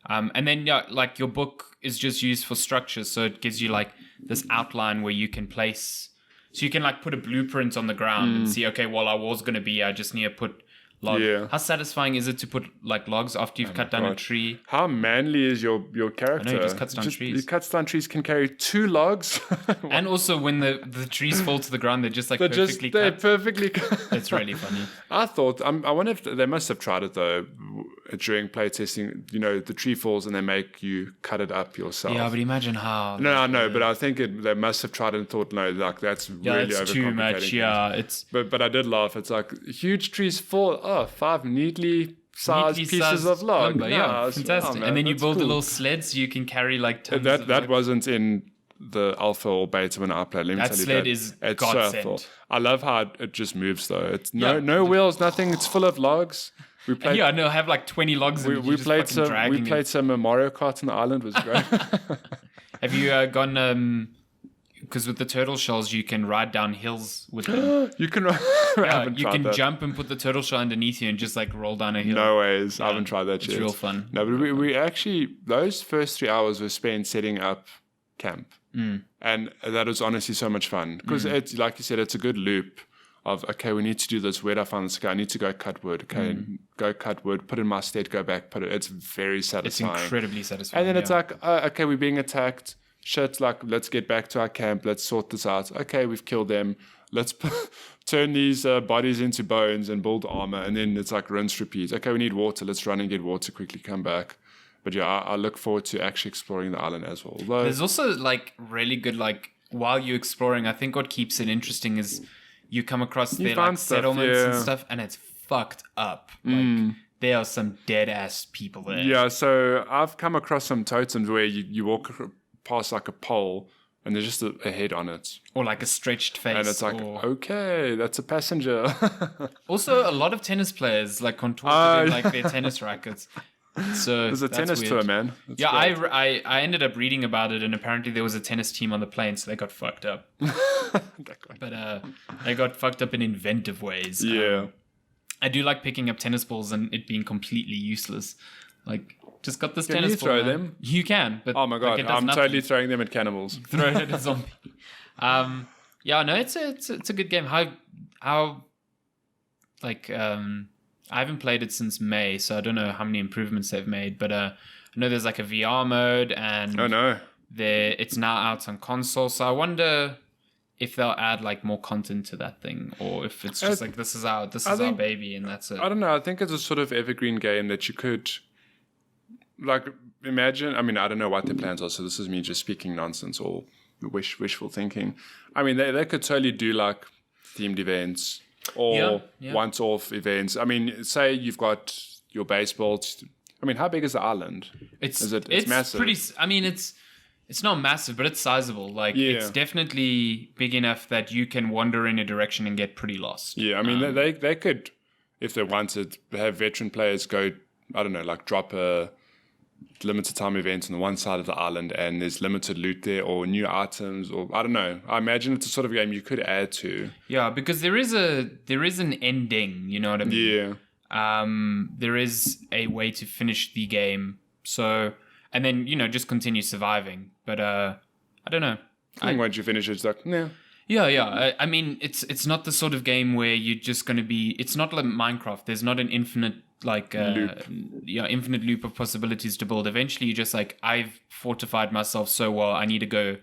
and then like your book is just used for structure, so it gives you like this outline where you can place. So you can like put a blueprint on the ground and see, okay, well, our wall's going to be, I just need to put log. Yeah. How satisfying is it to put like logs after you've cut down a tree? How manly is your character? I know, he just cuts down trees. He cuts down trees, can carry 2 logs. And also when the trees fall to the ground, they're just like perfectly cut. They're perfectly cut. It's really funny. I thought, I wonder if they must have tried it though during playtesting. You know, the tree falls and they make you cut it up yourself. Yeah, but imagine how. No, I know, but I think they must have tried it and thought, no, like that's really it's too much. Yeah, it's. But I did laugh. It's like huge trees fall. Oh, 5 neatly sized pieces of log. Yeah, fantastic. And then you build a little sled so you can carry like tons of that wasn't in the alpha or beta when I played. Let me tell you that is godsend. I love how it just moves though. It's no wheels, nothing. It's full of logs. We played. I know. Have like 20 logs. We played some Mario Kart on the island. It was great. Have you gone? Because with the turtle shells, you can ride down hills with them. You can. You can jump and put the turtle shell underneath you and just like roll down a hill. No ways. I haven't tried that yet. It's real fun. No, but we actually, those first 3 hours were spent setting up camp. And that was honestly so much fun. Because it's, like you said, it's a good loop of, okay, we need to do this. Where do I find this guy? I need to go cut wood. Okay, go cut wood, put in my stead, go back, put it. It's very satisfying. It's incredibly satisfying. And then it's like, okay, we're being attacked. Shit, like, let's get back to our camp. Let's sort this out. Okay, we've killed them. Let's turn these bodies into bones and build armor. And then it's like rinse, repeat. Okay, we need water. Let's run and get water, quickly come back. But yeah, I look forward to actually exploring the island as well. Although, there's also like really good, like, while you're exploring, I think what keeps it interesting is you come across their like settlements and stuff, and it's fucked up. Like, there are some dead ass people there. Yeah, so I've come across some totems where you walk past like a pole and there's just a head on it, or like a stretched face, and it's like, okay, that's a passenger. Also, a lot of tennis players like contorted in like their tennis rackets. So there's a tennis tour, man. That's great. I ended up reading about it, and apparently there was a tennis team on the plane, so they got fucked up. But they got fucked up in inventive ways. Yeah. I do like picking up tennis balls and it being completely useless. Like, just got this tennis ball. Can you throw them? You can, but oh my god, like, I'm totally throwing them at cannibals. Throw it at a zombie. Yeah, no, it's a good game. How like I haven't played it since May, so I don't know how many improvements they've made. But I know there's like a VR mode, and it's now out on console. So I wonder if they'll add like more content to that thing, or if it's just like this is our baby and that's it. I don't know. I think it's a sort of evergreen game that you could like imagine. I mean, I don't know what their plans are. So this is me just speaking nonsense or wishful thinking. I mean, they could totally do like themed events or once-off events. I mean, say you've got your baseball. I mean, how big is the island? It's massive. It's not massive, but it's sizable. Like, it's definitely big enough that you can wander in a direction and get pretty lost. Yeah, I mean, they could, if they wanted, have veteran players go, I don't know, like drop a limited time event on the one side of the island and there's limited loot there or new items or I don't know. I imagine it's a sort of game you could add to. Yeah, because there is an ending, you know what I mean? Yeah. There is a way to finish the game. So, and then, you know, just continue surviving. But I don't know. I think once you finish it, it's like, nah. Yeah. I mean, it's not the sort of game where you're just going to be... It's not like Minecraft. There's not an infinite loop. Infinite loop of possibilities to build. Eventually, you're just like, I've fortified myself so well, I need to go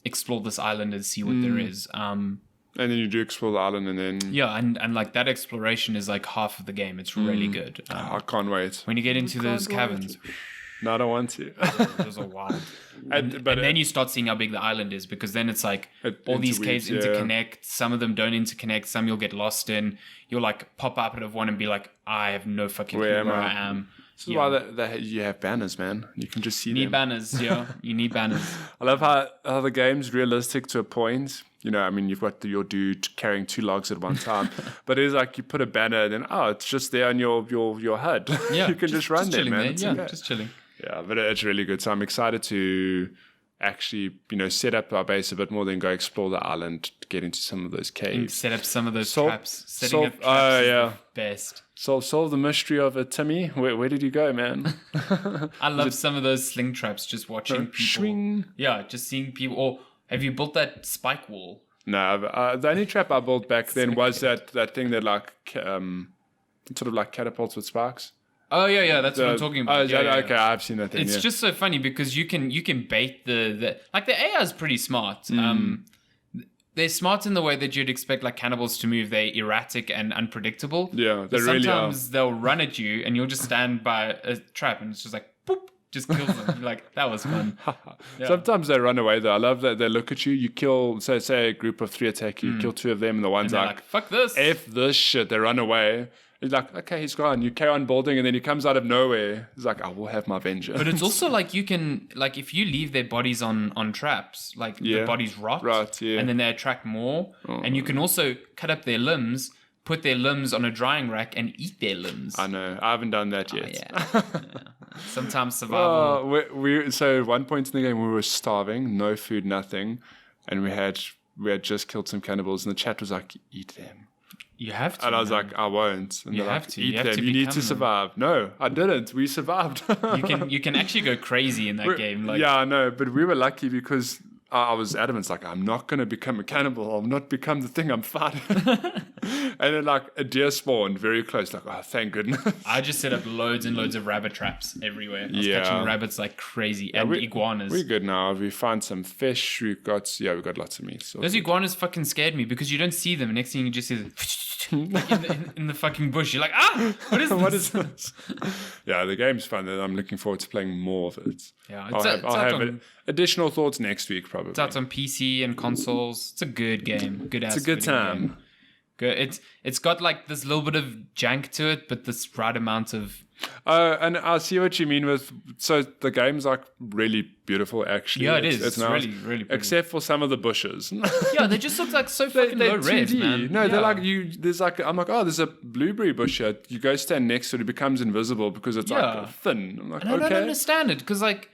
explore this island and see what there is. And then you do explore the island and then... Yeah, and like that exploration is like half of the game. It's really good. I can't wait. When you get into those caverns... No, I don't want to. Those are wild. And then you start seeing how big the island is, because then it's like all these caves interconnect. Some of them don't interconnect. Some you'll get lost in. You'll like pop up out of one and be like, I have no fucking clue where I am. This is why you have banners, man. You can just see them. You need banners, yeah. You need banners. I love how the game's realistic to a point. you know, I mean, you've got your dude carrying 2 logs at one time, but it's like you put a banner and then, it's just there on your HUD. Yeah, you can just run there, man. Just chilling. Yeah, but it's really good. So I'm excited to actually, you know, set up our base a bit more, then go explore the island, get into some of those caves. And set up some of those traps. Setting up traps is the best. Solve the mystery of it, Timmy. Where did you go, man? I love some of those sling traps, just watching people. Swing. Yeah, just seeing people. Or have you built that spike wall? No, the only trap I built back then was that thing that like sort of like catapults with sparks. Oh yeah, that's what I'm talking about. Okay, I've seen that thing. It's just so funny because you can bait the like the AI is pretty smart. They're smart in the way that you'd expect like cannibals to move. They're erratic and unpredictable. Yeah, they really are. Sometimes they'll run at you and you'll just stand by a trap and it's just like boop, just kills them. You're like, that was fun. Yeah. Sometimes they run away though. I love that they look at you. You kill, say a group of 3 attack you, kill 2 of them, and the one's like, fuck this. F this shit. They run away. He's like, okay, he's gone. You carry on building, and then he comes out of nowhere. He's like, I will have my vengeance. But it's also like you can, like, if you leave their bodies on traps, like the bodies rot, and then they attract more. And you can also cut up their limbs, put their limbs on a drying rack, and eat their limbs. I know. I haven't done that yet. Yeah. Sometimes survival. So at one point in the game, we were starving, no food, nothing, and we had just killed some cannibals, and the chat was like, eat them. You have to. And I was like, I won't. And you have like, to. Eat them. You need to survive. No, I didn't. We survived. You can actually go crazy in that game. Like, yeah, I know. But we were lucky because I was adamant. It's like, I'm not going to become a cannibal. I'll not become the thing I'm fighting. And then like a deer spawned very close. Like, oh, thank goodness. I just set up loads and loads of rabbit traps everywhere. I was catching rabbits like crazy. And iguanas. We're good now. We found some fish. We've got lots of meat. So those iguanas fucking scared me because you don't see them. Next thing you just see them like in the fucking bush. You're like, what is this? What is this? Yeah, the game's fun. I'm looking forward to playing more of it. Yeah, I'll have additional thoughts next week probably. It's out on PC and consoles. It's a good game. It's a good time. Game. Good. It's got like this little bit of jank to it, but this right amount of. And I see what you mean with. So the game's like really beautiful, actually. Yeah, it is. It's nice, really, really pretty. Except for some of the bushes. Yeah, they just look like so fucking low res, man. No, they're like there's like I'm like, oh, there's a blueberry bush here. You go stand next to it, it becomes invisible because it's like thin. I'm like, and I don't understand it because like.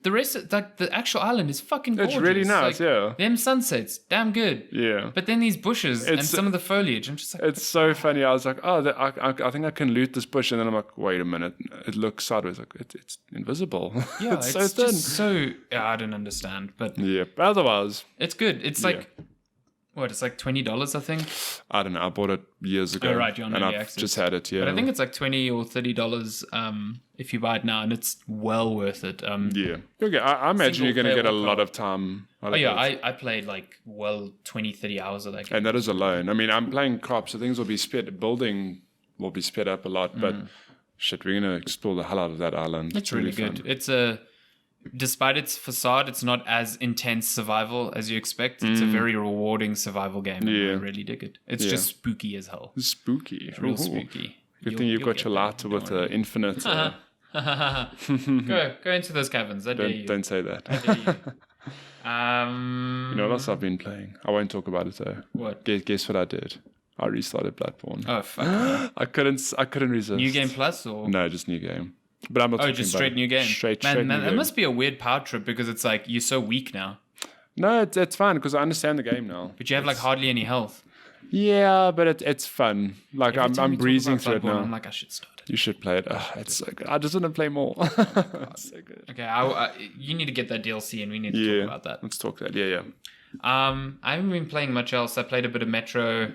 The rest of like the actual island is fucking gorgeous. It's really nice, like, them sunsets, damn good. Yeah. But then these bushes and some of the foliage, I'm just like... It's so funny. I was like, I think I can loot this bush. And then I'm like, wait a minute. It looks sideways. Like, it's invisible. Yeah, it's so thin. Just so... Yeah, I don't understand. But yeah, but otherwise... It's good. It's like... What, it's like $20, I think? I don't know. I bought it years ago. Oh, right. You're on and I've access. Just had it, yeah. But I think it's like $20 or $30 if you buy it now, and it's well worth it. Yeah. Okay, I imagine you're going to get a lot of time. I played like 20, 30 hours of that game. And that is alone. I mean, I'm playing crops, so things will be building will be sped up a lot, but shit, we're going to explore the hell out of that island. It's really good. Fun. It's despite its facade, it's not as intense survival as you expect. It's a very rewarding survival game. Yeah. I really dig it. It's just spooky as hell. Spooky. It's real spooky. Good thing you've got your lighter with the infinite. Go into those caverns. I dare you. Don't say that. I dare you. You know what else I've been playing? I won't talk about it though. What? Guess what I did? I restarted Bloodborne. Oh fuck! I couldn't resist. New game plus or no? Just new game. But I'm not. Just straight new game. Straight man, new that game. must be a weird power trip because it's like you're so weak now. No, it's fine because I understand the game now. But you have like hardly any health. Yeah, but it's fun. Like I'm breezing through it now. I'm like I should start it. You should play it. It's so good. I just want to play more. It's so good. Okay, you need to get that DLC and we need to talk about that. Let's talk that. Yeah. I haven't been playing much else. I played a bit of Metro.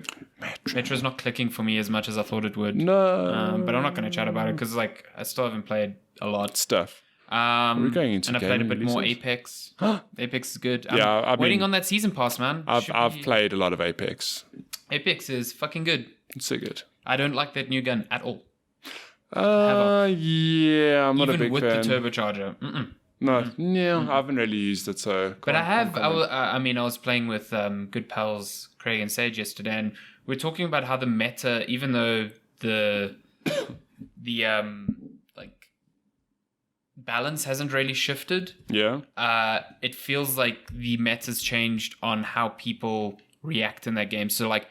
Metro's not clicking for me as much as I thought it would. No. But I'm not going to chat about it because like I still haven't played a lot. Stuff. We're going into and I played a bit more Apex. Apex is good. I'm waiting on that season pass, man. I've played a lot of Apex. Apex is fucking good. It's so good. I don't like that new gun at all. Yeah, I'm not a big fan. Even with the turbocharger. No, I haven't really used it, so... But I have. I was playing with good pals Craig and Sage yesterday, and we're talking about how the meta, even though the balance hasn't really shifted. Yeah. It feels like the meta's changed on how people react in that game. So like,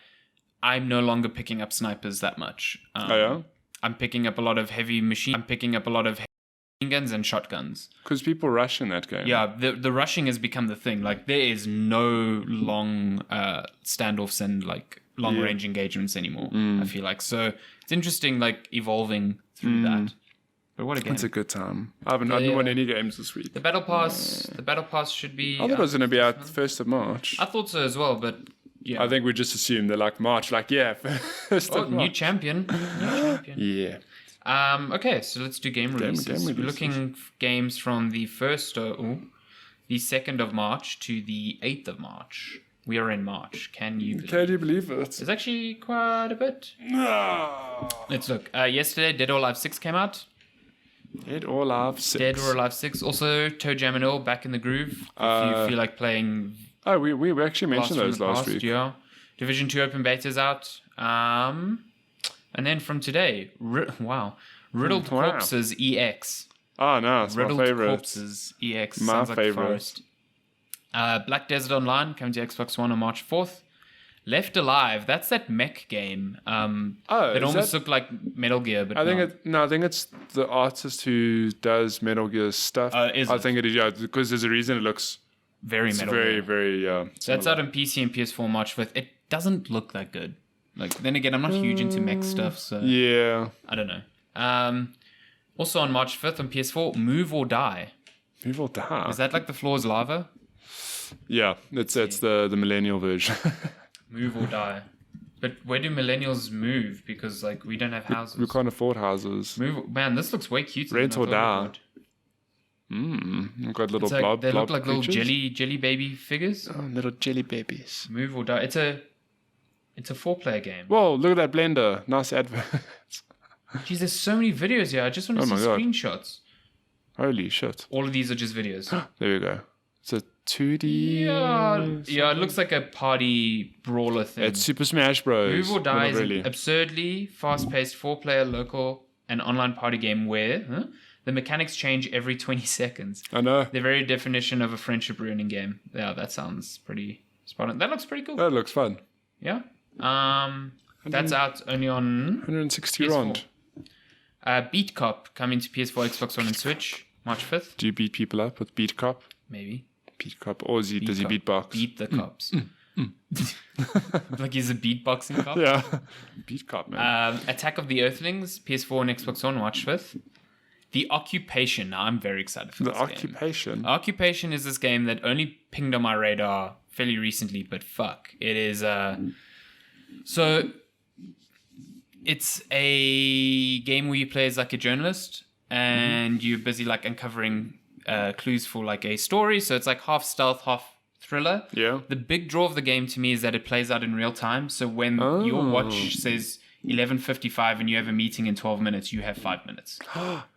I'm no longer picking up snipers that much. I'm picking up a lot of heavy machine. I'm picking up a lot of machine guns and shotguns. Because people rush in that game. Yeah, the rushing has become the thing. Like, there is no long standoffs and like long range engagements anymore. I feel like so it's interesting, like evolving through that. But what a game! It's a good time. I haven't won any games this week. The battle pass should be. I thought it was going to be out 1st of March. I thought so as well, but yeah. I think we just assumed they're like March, like 1st of March. New champion. Yeah. Okay, so let's do game releases. We're looking games from the 2nd of March to the 8th of March. We are in March. Can you believe it? It's actually quite a bit. No. Let's look. Yesterday, Dead or Alive 6 came out. Dead or Alive 6. Also, Toe Jam and Earl, Back in the Groove. If you feel like playing... Oh, we actually mentioned those last week. Yeah. Division 2 open beta's out. And then from today, Riddled Corpses EX. Oh, no, it's Riddled my favorite. Corpses EX. My Sounds like favorite. Forest. Black Desert Online coming to Xbox One on March 4th. Left Alive, that's that mech game. It almost looked like Metal Gear, but I think it's the artist who does Metal Gear stuff. I think it is, yeah, because there's a reason it looks very Metal Gear. Very, so that's out on PC and PS4 March 5th. It doesn't look that good. Like, then again, I'm not huge into mech stuff, so yeah, I don't know. Also on March 5th on PS4, Move or Die. Move or Die. Is that like the floor is lava? Yeah, it's the millennial version. Move or Die. But where do millennials move? Because like we don't have houses. We can't afford houses. Man, this looks way cuter. Rent or Die. We've got little blob. They look like creatures. little jelly baby figures. Oh, little jelly babies. Move or Die. It's a 4-player game. Whoa, look at that blender. Nice advert. Jeez, there's so many videos here. I just want to see screenshots. Holy shit. All of these are just videos. There we go. It's a 2D. Yeah, it looks like a party brawler thing. It's Super Smash Bros. Move or Die is an absurdly fast-paced 4-player local and online party game where the mechanics change every 20 seconds. I know. The very definition of a friendship ruining game. Yeah, that sounds pretty spot on. That looks pretty cool. That looks fun. Yeah. That's out only on 160 PS4. rand. Beat Cop coming to PS4, Xbox One, and Switch March 5th. Do you beat people up with Beat Cop? Maybe. Beat Cop, or does he beatbox? Beat the cops. Like he's a beatboxing cop. Yeah. Beat Cop, man. Attack of the Earthlings, PS4 and Xbox One, March 5th. The Occupation. Now I'm very excited for this game. Occupation. Occupation is this game that only pinged on my radar fairly recently, but fuck. It is so it's a game where you play as like a journalist and you're busy like uncovering clues for like a story. So it's like half stealth, half thriller. Yeah. The big draw of the game to me is that it plays out in real time. So when your watch says 11:55 and you have a meeting in 12 minutes, you have 5 minutes.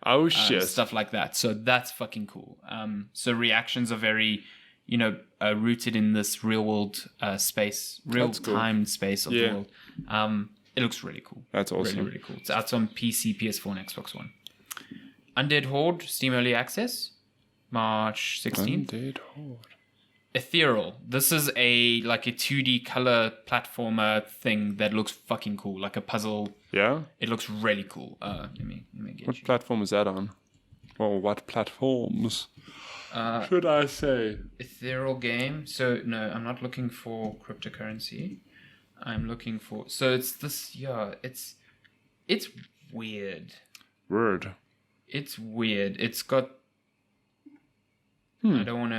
Oh shit. Stuff like that. So that's fucking cool. So reactions are very, rooted in this real world space, real time space of the world. It looks really cool. That's awesome. Really, really cool. It's out on PC, PS4, and Xbox One. Undead Horde, Steam Early Access, March 16th. Undead Horde. Ethereal. This is a 2D color platformer thing that looks fucking cool, like a puzzle. Yeah? It looks really cool. Let me get What platform is that on? Or what platforms should I say? Ethereal game. So, no, I'm not looking for cryptocurrency. I'm looking for... So, it's this... Yeah, it's weird. Word. It's weird. It's got... I don't want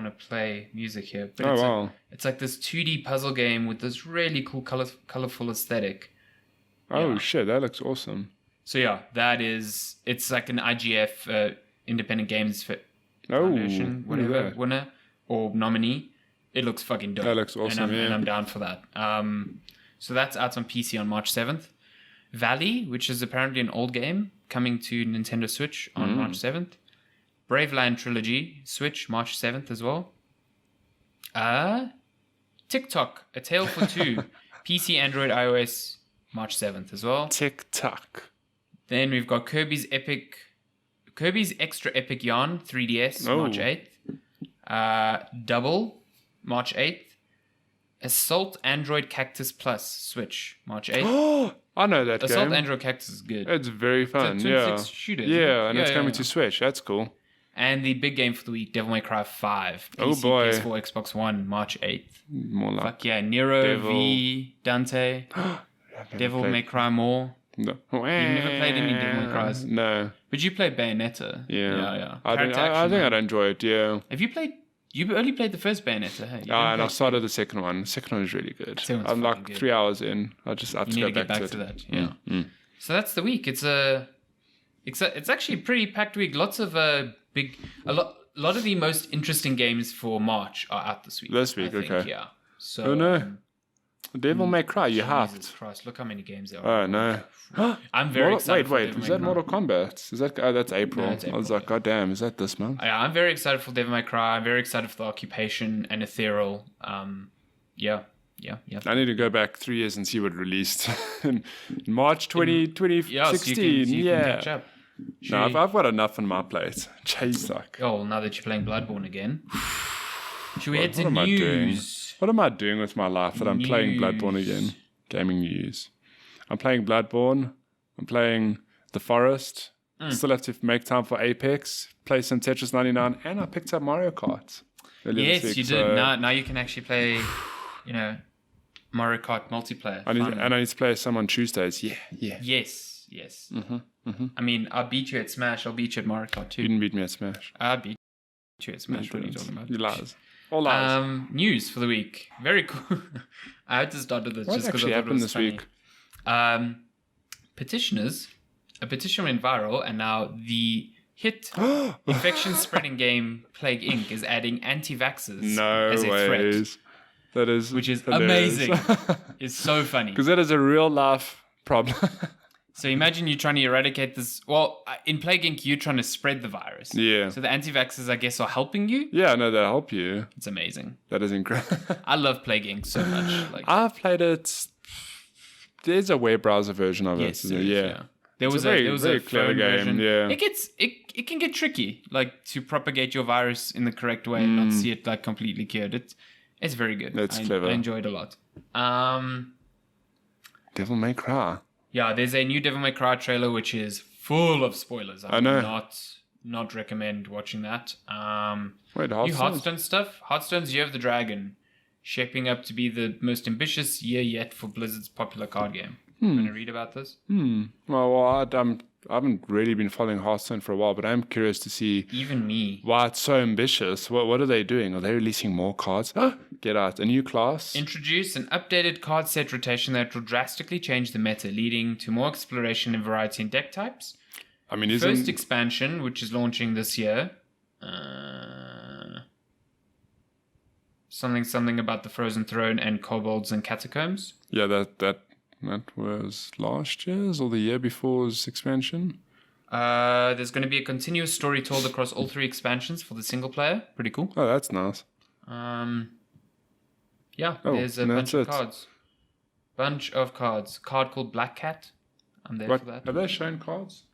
to play music here, but it's like this 2D puzzle game with this really cool colorful aesthetic. Oh shit, that looks awesome. So yeah, it's like an IGF Independent Games Foundation winner or nominee. It looks fucking dope. That looks awesome, and I'm down for that. So that's out on PC on March 7th. Valley, which is apparently an old game, coming to Nintendo Switch on March 7th. Braveland Trilogy, Switch, March 7th as well. TikTok, A Tale for Two, PC, Android, iOS, March 7th as well. TikTok. Then we've got Kirby's Epic Kirby's Extra Epic Yarn 3DS, March 8th. Double, March 8th. Assault Android Cactus Plus, Switch, March 8th. Oh, I know that Assault game. Android Cactus is good. It's very fun, it's a 26 shooter. Yeah, and it's coming to Switch. That's cool. And the big game for the week, Devil May Cry 5. PC, Oh boy. PS4, Xbox One, March 8th. More like Fuck yeah, Nero v Dante. Devil May Cry more. No. You've never played any Devil May Cries? No. But you played Bayonetta. Yeah. I think I'd enjoy it, yeah. Have you played... You only played the first Bayonetta, hey? And I started the second one. The second one is really good. I'm like good. 3 hours in. I just have to go back to that. Yeah. So that's the week. It's actually a pretty packed week. Lots of a lot of the most interesting games for March are out this week. This week, okay. Yeah. So. Oh no. Devil May Cry, you have. Jesus Christ! Look how many games there are. Oh no. I'm very excited. Wait. Is that Mortal Kombat? Is that? Oh, that's April. No, April. I was like, God damn, is that this month? Yeah, I'm very excited for Devil May Cry. I'm very excited for the Occupation and Ethereal. Yeah. I need to go back 3 years and see what released in March 2016. Yeah, so you can catch up. No, I've got enough on my plate. Jeez, like. Oh, well, now that you're playing Bloodborne again. Should we head to news? What am I doing with my life that I'm playing Bloodborne again? Gaming news. I'm playing Bloodborne. I'm playing The Forest. Still have to make time for Apex. Play some Tetris 99. And I picked up Mario Kart. Yes, you did. Now you can actually play, Mario Kart multiplayer. I need to play some on Tuesdays. Yeah. Yes. I mean, I beat you at Smash. I'll beat you at Mario Kart too. You didn't beat me at Smash. I beat you at Smash. What are you talking about? You lies. All lies. News for the week. Very cool. I had to start with this just because I thought it was funny. A petition went viral, and now the hit infection-spreading game Plague Inc. is adding anti-vaxxers as a threat. That is, which is hilarious. Amazing. It's so funny because that is a real life problem. So imagine you're trying to eradicate this. Well, in Plague Inc., you're trying to spread the virus. Yeah. So the anti-vaxxers, I guess, are helping you. Yeah, no, they help you. It's amazing. That is incredible. I love Plague Inc. so much. I've played it. There's a web browser version of it. Yeah. There was a clever game. Version. Yeah. It can get tricky, to propagate your virus in the correct way and not see it completely cured. It's very good. That's clever. I enjoyed it a lot. Devil May Cry. Yeah, there's a new Devil May Cry trailer which is full of spoilers. I know. Not recommend watching that. Wait, new Hearthstone stuff. Hearthstone's Year of the Dragon, shaping up to be the most ambitious year yet for Blizzard's popular card game. Want to read about this? Well, I haven't really been following Hearthstone for a while, but I'm curious to see. Even me. Why it's so ambitious. What are they doing? Are they releasing more cards? Get out. A new class? Introduce an updated card set rotation that will drastically change the meta, leading to more exploration and variety in deck types. I mean, First expansion, which is launching this year. Something about the Frozen Throne and Kobolds and Catacombs. Yeah, that was last year's or the year before's expansion. There's going to be a continuous story told across all 3 expansions for the single player. Pretty cool. Oh, that's nice. There's a bunch of cards. Card called Black Cat. I'm there for that. Have they shown cards?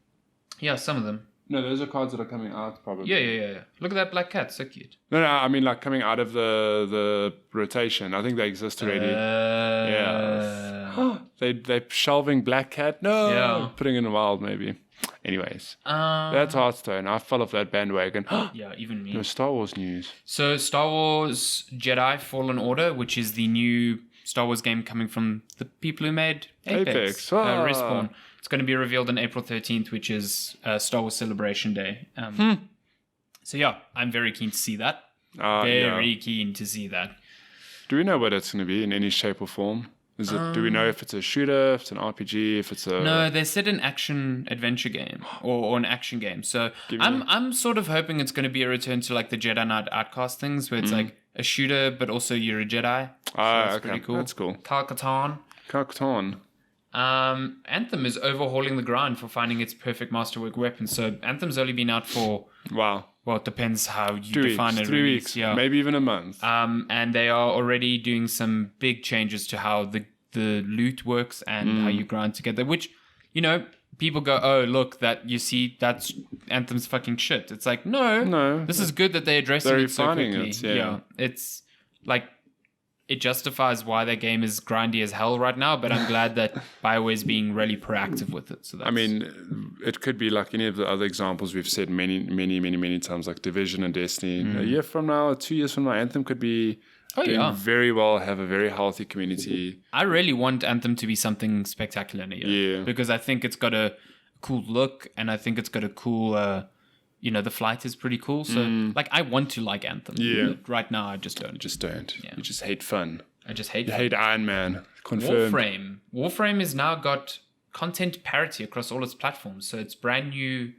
Yeah, some of them. No, those are cards that are coming out probably. Yeah. Look at that Black Cat, so cute. No, I mean coming out of the rotation. I think they exist already. Yeah. They're shelving Black Cat. No. Yeah. Putting in Wild maybe. Anyways, that's Hearthstone. I fell off that bandwagon. Yeah, even me. No Star Wars news. So Star Wars Jedi Fallen Order, which is the new Star Wars game coming from the people who made Apex. Respawn. It's going to be revealed on April 13th, which is Star Wars Celebration Day. So yeah, I'm very keen to see that. Very keen to see that. Do we know what it's going to be in any shape or form? Do we know if it's a shooter, if it's an RPG, if it's a... No, they said an action-adventure game or an action game. So I'm sort of hoping it's going to be a return to the Jedi Knight Outcast things where it's a shooter, but also you're a Jedi. So that's pretty cool. That's cool. Kal-Katarn. Anthem is overhauling the grind for finding its perfect masterwork weapon. So Anthem's only been out for... Wow. Well, it depends how you define it. 3 weeks, yeah. Maybe even a month. And they are already doing some big changes to how the loot works and how you grind together, which, people go, oh, look, that you see, that's Anthem's fucking shit. It's like, no, this is good that they're addressing it so quickly. It's like, it justifies why that game is grindy as hell right now, but I'm glad that BioWare's being really proactive with it. So that's... I mean, it could be like any of the other examples we've said many times, like Division and Destiny. A year from now, 2 years from now, Anthem could be doing very well, have a very healthy community. I really want Anthem to be something spectacular in a year. Yeah. Because I think it's got a cool look, and I think it's got a cool... the flight is pretty cool. So, like, I want to like Anthem. Yeah. But right now, I just don't. Yeah. You just hate fun. I just hate You fun. hate Iron Man. Confirmed. Warframe has now got content parity across all its platforms. So, it's brand new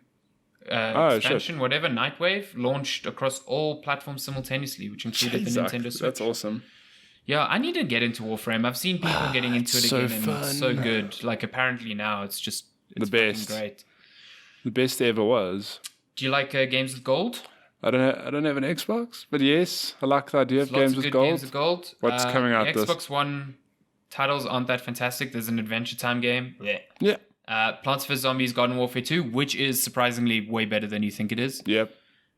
expansion, whatever, Nightwave, launched across all platforms simultaneously, which included the Nintendo Switch. That's awesome. Yeah, I need to get into Warframe. I've seen people getting into it again, and it's so good. Like, apparently now, it's the best. Great. The best there ever was. Do you like games with gold? I don't have an Xbox, but yes, I like the idea of games with gold. Games with gold. What's coming out? Xbox One titles aren't that fantastic. There's an Adventure Time game. Yeah. Plants vs Zombies: Garden Warfare 2, which is surprisingly way better than you think it is. Yep.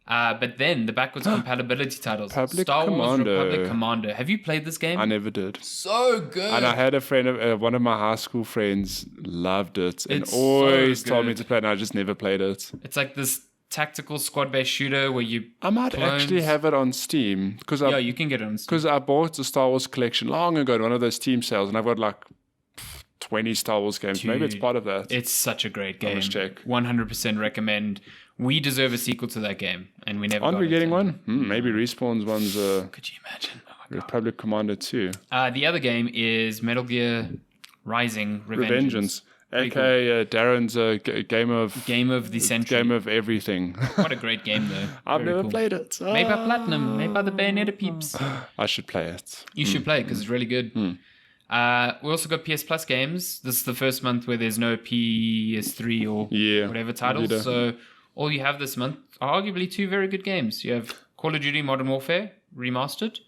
But then the backwards compatibility titles. Republic Star Wars Commando. Republic Commando. Have you played this game? I never did. So good. And I had a friend, one of my high school friends, loved it and always told me to play it, and I just never played it. It's like this tactical squad-based shooter where you I might actually have it on Steam. You can get it on Steam. Because I bought the Star Wars collection long ago at one of those Steam sales, and I've got like 20 Star Wars games. Dude, maybe it's part of that. It's such a great game. I must check. 100% recommend. We deserve a sequel to that game, and we never Aren't we getting one? Mm. Maybe Respawn's one's Could you imagine? Oh my God. Republic Commando 2. The other game is Metal Gear Rising: Revengeance. AKA Darren's game of the century. Game of everything. What a great game, though. I've never played it. Made by Platinum, made by the Bayonetta peeps. I should play it. You should play it because it's really good. We also got PS Plus games. This is the first month where there's no PS3 or whatever titles. So all you have this month are arguably two very good games. You have Call of Duty Modern Warfare Remastered,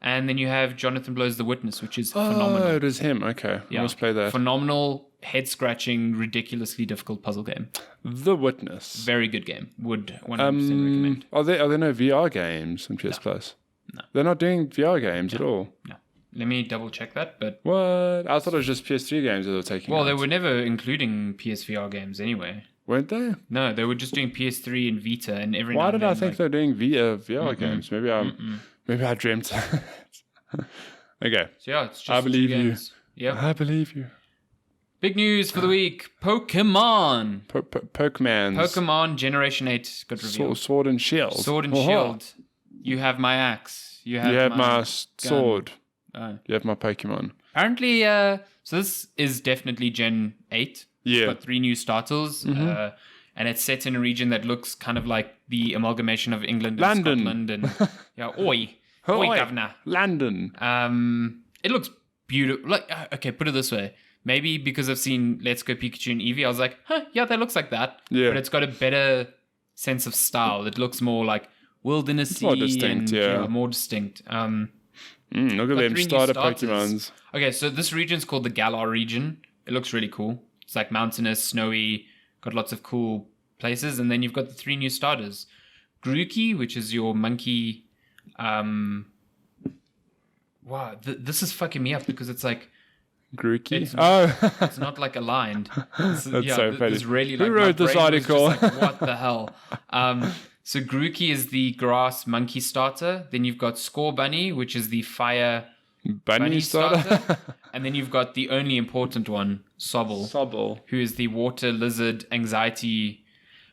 and then you have Jonathan Blows the Witness, which is phenomenal. Oh, it is him. Okay. I must play that. Phenomenal, head-scratching, ridiculously difficult puzzle game. The Witness. Very good game. Would 100% recommend. Are there no VR games on PS Plus? No. They're not doing VR games at all? No. Let me double-check that, but... What? I thought it was just PS3 games that they were taking Well, they were never including PSVR games anyway. Weren't they? No, they were just doing PS3 and Vita and every Why now did and then, I think they're doing VR games? Maybe I dreamt it. Okay. So yeah, it's just I believe you. Yeah. I believe you. Big news for the week. Pokemon. Pokemon Generation 8 got revealed. Sword and Shield. Sword and Shield. You have my axe. You have my sword. You have my Pokemon. Apparently, so this is definitely Gen 8. Yeah. It's got 3 new starters. And it's set in a region that looks kind of like the amalgamation of England and London. Scotland. And oi, governor. London. It looks beautiful. Like, okay, put it this way. Maybe because I've seen Let's Go Pikachu and Eevee, I was like, yeah, that looks like that. Yeah. But it's got a better sense of style. It looks more like wildernessy, more distinct, more distinct. Look at them starter Pokemons. Okay, so this region's called the Galar region. It looks really cool. It's like mountainous, snowy, got lots of cool places. And then you've got the 3 new starters. Grookey, which is your monkey... wow, this is fucking me up because it's like... Grookey? It's not like aligned. That's so funny. It's really Who wrote this article? Like, what the hell? So Grookey is the grass monkey starter. Then you've got Score Bunny, which is the fire bunny starter. And then you've got the only important one, Sobble. Who is the water lizard anxiety...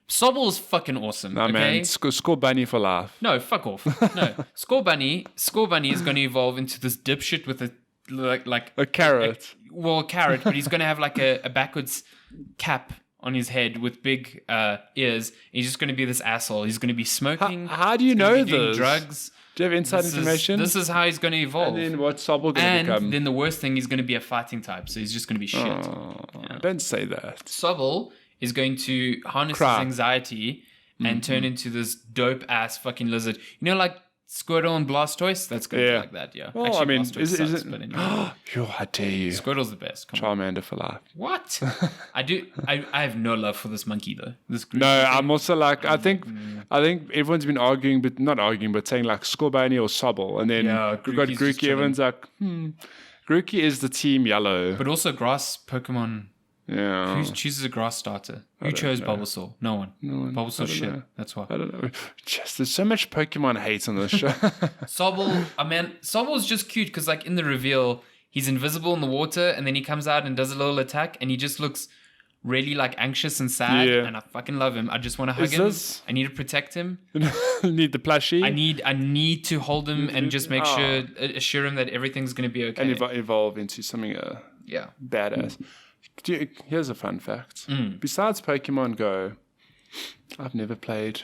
Sobble's fucking awesome. Nah, man. Score Bunny for life. No, fuck off. No. Score Bunny is going to evolve into this dipshit with a like a carrot. A carrot, but he's going to have like a backwards cap on his head with big ears. He's just going to be this asshole. He's going to be smoking. How do you know this? Doing drugs. Do you have inside information? This is how he's going to evolve. And then what's Sobble going to become? And then the worst thing, he's going to be a fighting type. So he's just going to be shit. Don't say that. Sobble is going to harness his anxiety and turn into this dope ass fucking lizard. You know, like Squirtle and Blastoise, that's good like that, yeah. Well, actually, I mean, Blastoise is sucks, it? but anyway. I dare you. Squirtle's the best. Come on. Charmander for life. What? I have no love for this monkey though. This No, I'm also like I think everyone's been arguing, but not arguing, but saying like Scorbunny or Sobble, and then we've got Grookey. Everyone's like, Grookey is the team yellow, but also grass Pokemon. Yeah. Who chooses a grass starter? Who chose Bulbasaur? No one. Bulbasaur shit. Know. That's why. I don't know. Just there's so much Pokemon hate on this show. Sobble, Sobble's just cute because like in the reveal, he's invisible in the water and then he comes out and does a little attack and he just looks really like anxious and sad and I fucking love him. I just want to hug him. I need to protect him. Need the plushie. I need to hold him and just make assure him that everything's going to be okay. And evolve into something badass. Here's a fun fact. Besides Pokemon Go, I've never played.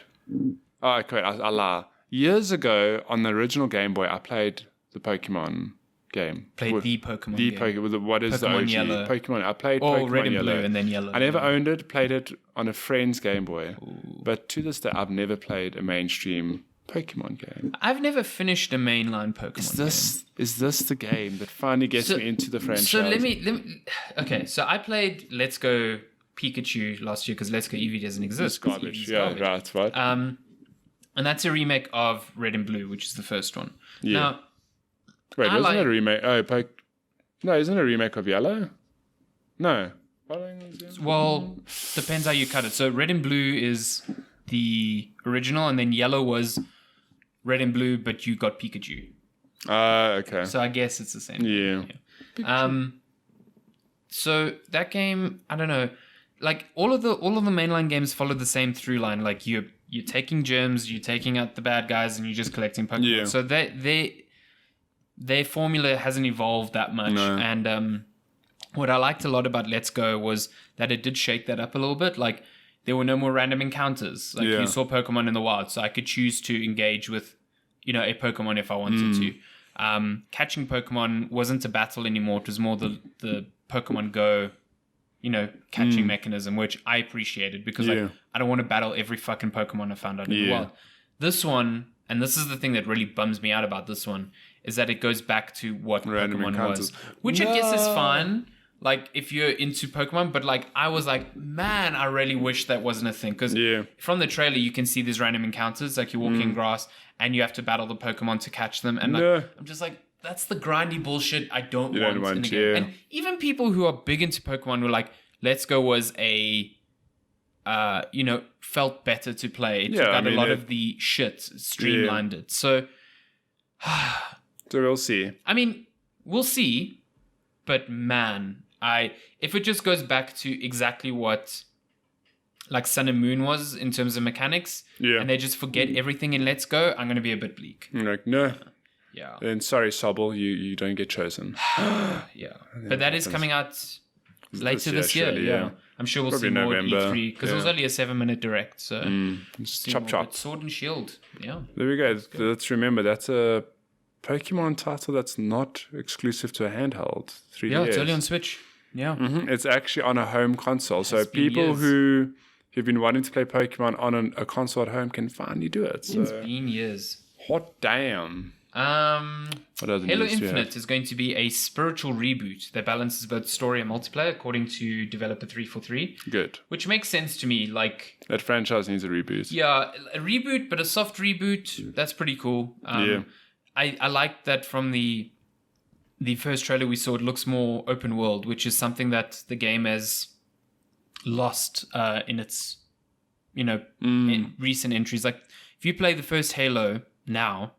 Oh, okay, I lie. Years ago, on the original Game Boy, I played the Pokemon game. The Pokemon game. What is Pokemon the OG? Yellow. Pokemon. I played Pokemon Red and Yellow. Blue and then Yellow. I never owned it. Played it on a friend's Game Boy. Ooh. But to this day, I've never played a mainstream Pokemon game. I've never finished a mainline Pokemon game. Is this the game that finally gets me into the franchise? So let me. Okay, so I played Let's Go Pikachu last year because Let's Go Eevee doesn't exist. It's garbage. Right. And that's a remake of Red and Blue, which is the first one. Yeah. Now, wait, wasn't it a remake? No, isn't it a remake of Yellow? No. Well, depends how you cut it. So Red and Blue is the original, and then Yellow was Red and Blue, but you got Pikachu. Okay. So I guess it's the same. Yeah. So that game, I don't know. Like all of the mainline games follow the same through line. Like you're taking gems, you're taking out the bad guys, and you're just collecting Pokemon. Yeah. So their formula hasn't evolved that much. No. And what I liked a lot about Let's Go was that it did shake that up a little bit. Like there were no more random encounters. Like you saw Pokemon in the wild, so I could choose to engage with, a Pokemon if I wanted to. Catching Pokemon wasn't a battle anymore. It was more the Pokemon Go, catching mechanism, which I appreciated because I don't want to battle every fucking Pokemon I found out in the wild. This one, and this is the thing that really bums me out about this one, is that it goes back to what random Pokemon encounters. Was, which I guess is fine. Like if you're into Pokemon, but like I was like, man, I really wish that wasn't a thing because from the trailer you can see these random encounters, like you're walking in grass and you have to battle the Pokemon to catch them, and like, I'm just like, that's the grindy bullshit I don't want in a game. And even people who are big into Pokemon were like, Let's Go was a felt better to play. It took out a lot of the shit, streamlined it. So we'll see. I mean, we'll see, but man. If it just goes back to exactly what like Sun and Moon was in terms of mechanics, and they just forget everything in Let's Go, I'm going to be a bit bleak. Like, no. Yeah. Then sorry, Sobble, you don't get chosen. But that is coming out later this year. Yeah. I'm sure we'll probably see more November. At E3 because it was only a 7-minute direct. So chop. Sword and Shield. Yeah. There we go. Let's remember that's a Pokemon title that's not exclusive to a handheld 3DS. Yeah, it's only on Switch. Yeah. Mm-hmm. It's actually on a home console. So people who've been wanting to play Pokemon on a console at home can finally do it. So. It's been years. Hot damn. Halo Infinite is going to be a spiritual reboot that balances both story and multiplayer, according to developer 343. Good. Which makes sense to me. Like that franchise needs a reboot. Yeah, a reboot, but a soft reboot. That's pretty cool. I like that from the first trailer we saw. It looks more open world, which is something that the game has lost in its in recent entries. Like if you play the first Halo now,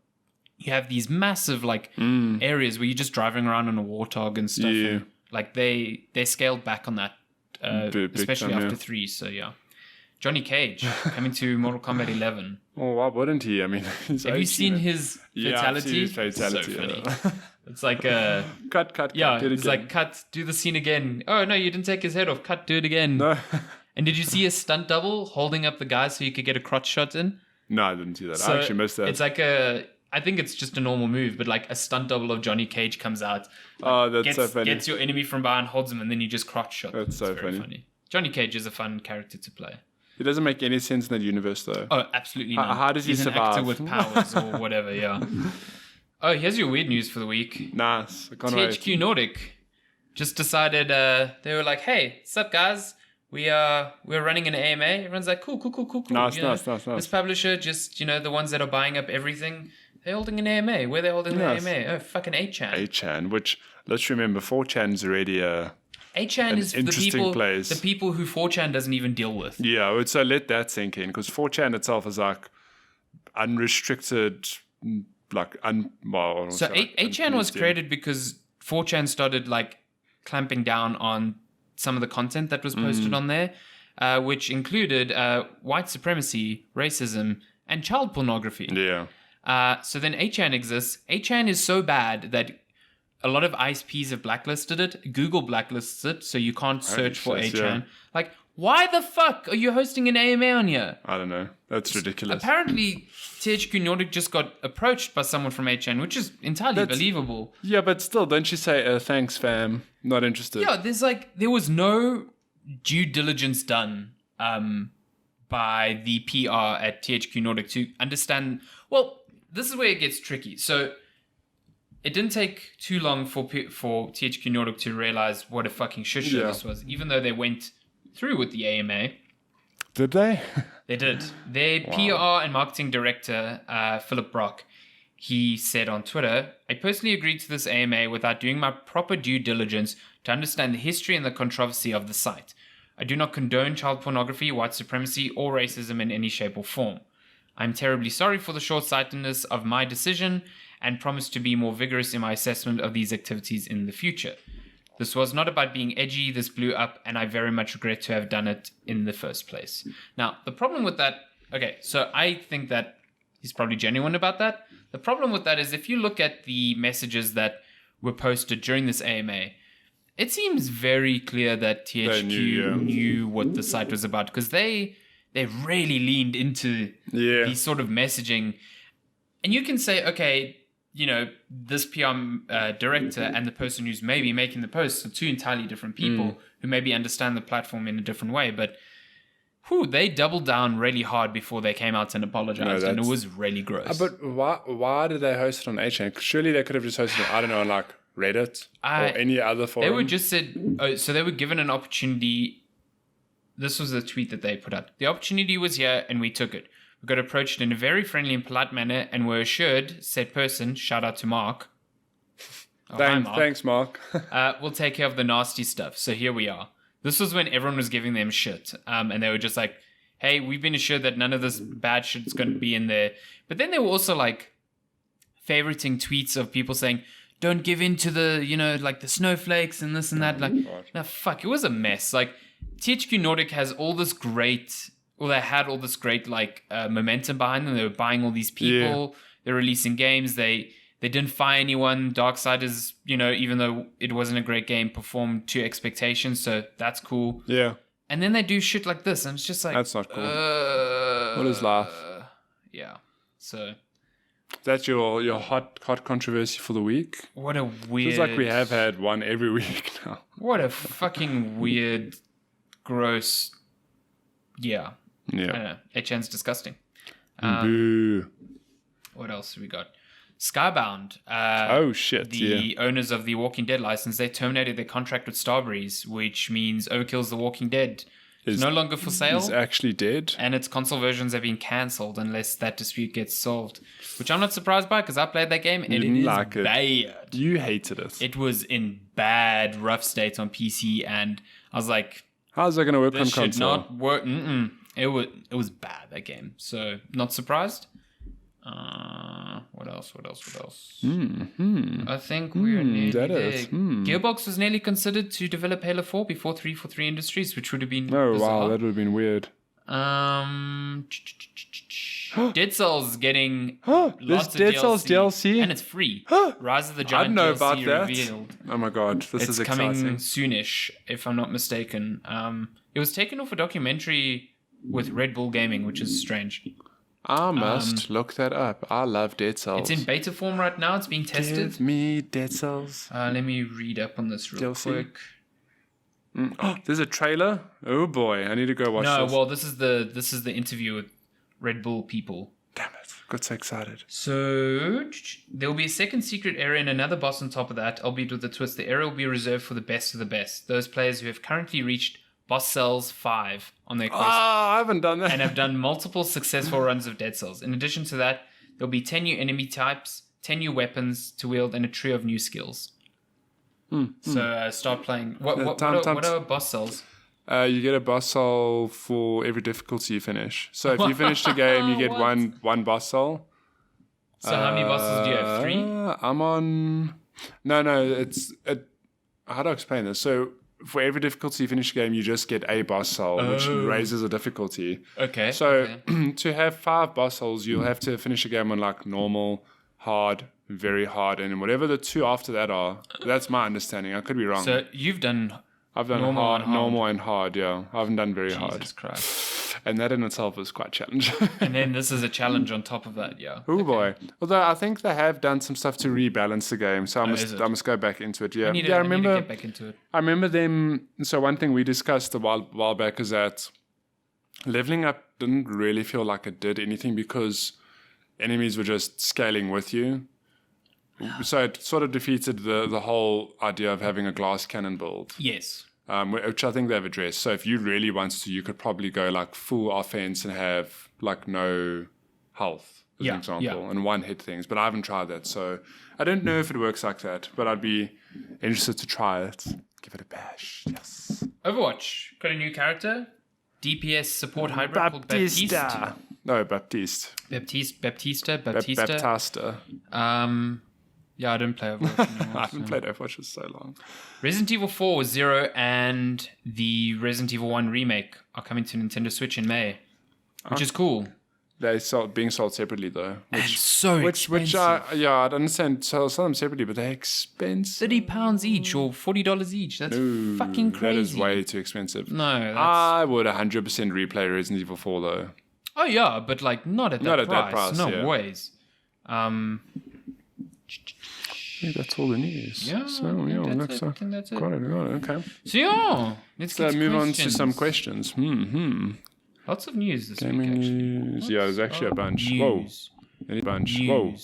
you have these massive areas where you're just driving around on a warthog and stuff. Yeah. And, like they scaled back on that, especially after 3. So yeah. Johnny Cage coming to Mortal Kombat 11. Oh, why wouldn't he? I mean, have you seen his fatality? Yeah, I've seen his fatality. So funny. It's like cut. Yeah, it's like cut. Do the scene again. Oh no, you didn't take his head off. Cut. Do it again. No. And did you see a stunt double holding up the guy so you could get a crotch shot in? No, I didn't see that. So I actually missed that. It's like I think it's just a normal move, but like a stunt double of Johnny Cage comes out. That's so funny. Gets your enemy from behind, holds him, and then you just crotch shot. That's so funny. Johnny Cage is a fun character to play. It doesn't make any sense in that universe, though. Oh, absolutely not. How does he survive? He's an actor with powers or whatever, yeah. Oh, here's your weird news for the week. Nice. I can't wait. THQ Nordic just decided, they were like, hey, sup, guys? We're running an AMA. Everyone's like, cool. Nice. This publisher, just, the ones that are buying up everything, they're holding an AMA. Where are they holding the AMA? Oh, fucking 8chan. 8chan, which, let's remember, 4chan's already 8chan is the people who 4chan doesn't even deal with. Yeah, I would say let that sink in, because 4chan itself is like unrestricted, like, So 8chan was created because 4chan started like clamping down on some of the content that was posted on there, which included white supremacy, racism, and child pornography. Yeah. So then 8chan exists. 8chan is so bad that a lot of ISPs have blacklisted it. Google blacklists it, so you can't search for 8chan. Yeah. Like, why the fuck are you hosting an AMA on here? I don't know. That's ridiculous. Apparently, THQ Nordic just got approached by someone from 8chan, which is entirely believable. Yeah, but still, don't you say, thanks, fam, not interested? Yeah, there was no due diligence done by the PR at THQ Nordic to understand. Well, this is where it gets tricky. So it didn't take too long for THQ Nordic to realize what a fucking shit show this was, even though they went through with the AMA. Did they? They did. Their PR and marketing director, Philip Brock, he said on Twitter, I personally agreed to this AMA without doing my proper due diligence to understand the history and the controversy of the site. I do not condone child pornography, white supremacy, or racism in any shape or form. I'm terribly sorry for the short-sightedness of my decision and promise to be more vigorous in my assessment of these activities in the future. This was not about being edgy, this blew up, and I very much regret to have done it in the first place. Now, the problem with that... Okay, so I think that he's probably genuine about that. The problem with that is if you look at the messages that were posted during this AMA, it seems very clear that THQ knew what the site was about, because they really leaned into these sort of messaging. And you can say, okay, this PR director and the person who's maybe making the posts are two entirely different people who maybe understand the platform in a different way. But they doubled down really hard before they came out and apologized, and it was really gross. But why did they host it on 8chan? Surely they could have just hosted it, I don't know, on like Reddit or any other forum. They were just said, so they were given an opportunity. This was the tweet that they put up. The opportunity was here and we took it. We got approached in a very friendly and polite manner and were assured, said person, shout out to Mark. Thanks, Mark. We'll take care of the nasty stuff. So here we are. This was when everyone was giving them shit. And they were just like, hey, we've been assured that none of this bad shit's going to be in there. But then they were also like favoriting tweets of people saying, don't give in to the, like the snowflakes and this and that. Like, no, fuck, it was a mess. Like, THQ Nordic has all this great... Well, they had all this great momentum behind them. They were buying all these people. Yeah. They're releasing games. They didn't fire anyone. Darksiders, even though it wasn't a great game, performed to expectations. So that's cool. Yeah. And then they do shit like this, and it's just like that's not cool. What is life? Yeah. So that's your hot controversy for the week. What a weird. Feels like we have had one every week now. What a fucking weird, gross. Yeah. I don't know. 8chan's disgusting. Boo. What else have we got? Skybound. Oh, shit. The owners of the Walking Dead license, they terminated their contract with Starbreeze, which means Overkill's The Walking Dead is no longer for sale. It's actually dead. And its console versions have been cancelled unless that dispute gets solved, which I'm not surprised by because I played that game and it is bad. You hated it. It was in bad, rough state on PC, and I was like, how's that going to work on console? This should not work. It was bad, that game. So, not surprised. What else? I think we're nearly there. Gearbox was nearly considered to develop Halo 4 before 343 Industries, which would have been bizarre. Wow, that would have been weird. Dead Cells getting lots of Dead Cells DLC, and it's free. Rise of the Giant I know DLC about that. revealed. Oh my god, this is exciting. It's coming soonish, if I'm not mistaken. It was taken off a documentary with Red Bull Gaming, which is strange. I must look that up. I love Dead Cells. It's in beta form right now. It's being tested. Give me Dead Cells. Let me read up on this real quick. Oh, there's a trailer. Oh boy, I need to go watch this. No, well, this is the interview with Red Bull people. Damn it, got so excited. So there will be a second secret area and another boss on top of that, albeit with a twist. The area will be reserved for the best of the best. Those players who have currently reached Boss Cells 5 on their quest. I haven't done that. And have done multiple successful runs of Dead Cells. In addition to that, there'll be 10 new enemy types, 10 new weapons to wield, and a trio of new skills. So start playing. What are boss cells? You get a boss cell for every difficulty you finish. So if you finish the game, you get one boss cell. So how many bosses do you have? 3? I'm on... No. How do I explain this? So for every difficulty you finish the game, you just get a boss cell, which raises the difficulty. Okay. So to have 5 boss cells, you'll have to finish the game on like normal, hard, very hard, and whatever the 2 after that are. That's my understanding. I could be wrong. So I've done normal and hard, yeah. I haven't done very hard. Jesus Christ. And that in itself is quite challenging. And then this is a challenge on top of that, yeah. Oh boy. Although I think they have done some stuff to rebalance the game, so I must go back into it. Yeah, I need to get back into it. I remember them. So one thing we discussed a while back is that leveling up didn't really feel like it did anything because enemies were just scaling with you. So it sort of defeated the whole idea of having a glass cannon build. Yes. Which I think they've addressed. So if you really wanted to, you could probably go like full offense and have like no health, as an example, and one hit things. But I haven't tried that, so I don't know if it works like that. But I'd be interested to try it. Give it a bash. Yes. Overwatch got a new character, DPS support hybrid called Baptiste. No, Baptiste. Baptista. Yeah, I don't play Overwatch anymore. I haven't played Overwatch for so long. Resident Evil 4 Zero and the Resident Evil 1 remake are coming to Nintendo Switch in May, which is cool. They're being sold separately though. Expensive. Which I'd understand sell them separately, but they're expensive. £30 each or $40 each. That's fucking crazy. That is way too expensive. No, I would 100% replay Resident Evil 4 though. Oh yeah, but like not at that price. No ways. I think that's all the news. Yeah, so, I think that's it. Got it. Okay. So yeah, let's move on to some questions. Lots of news this week. Gaming news. Yeah, there's actually a bunch. News. Whoa. Any bunch. Whoa.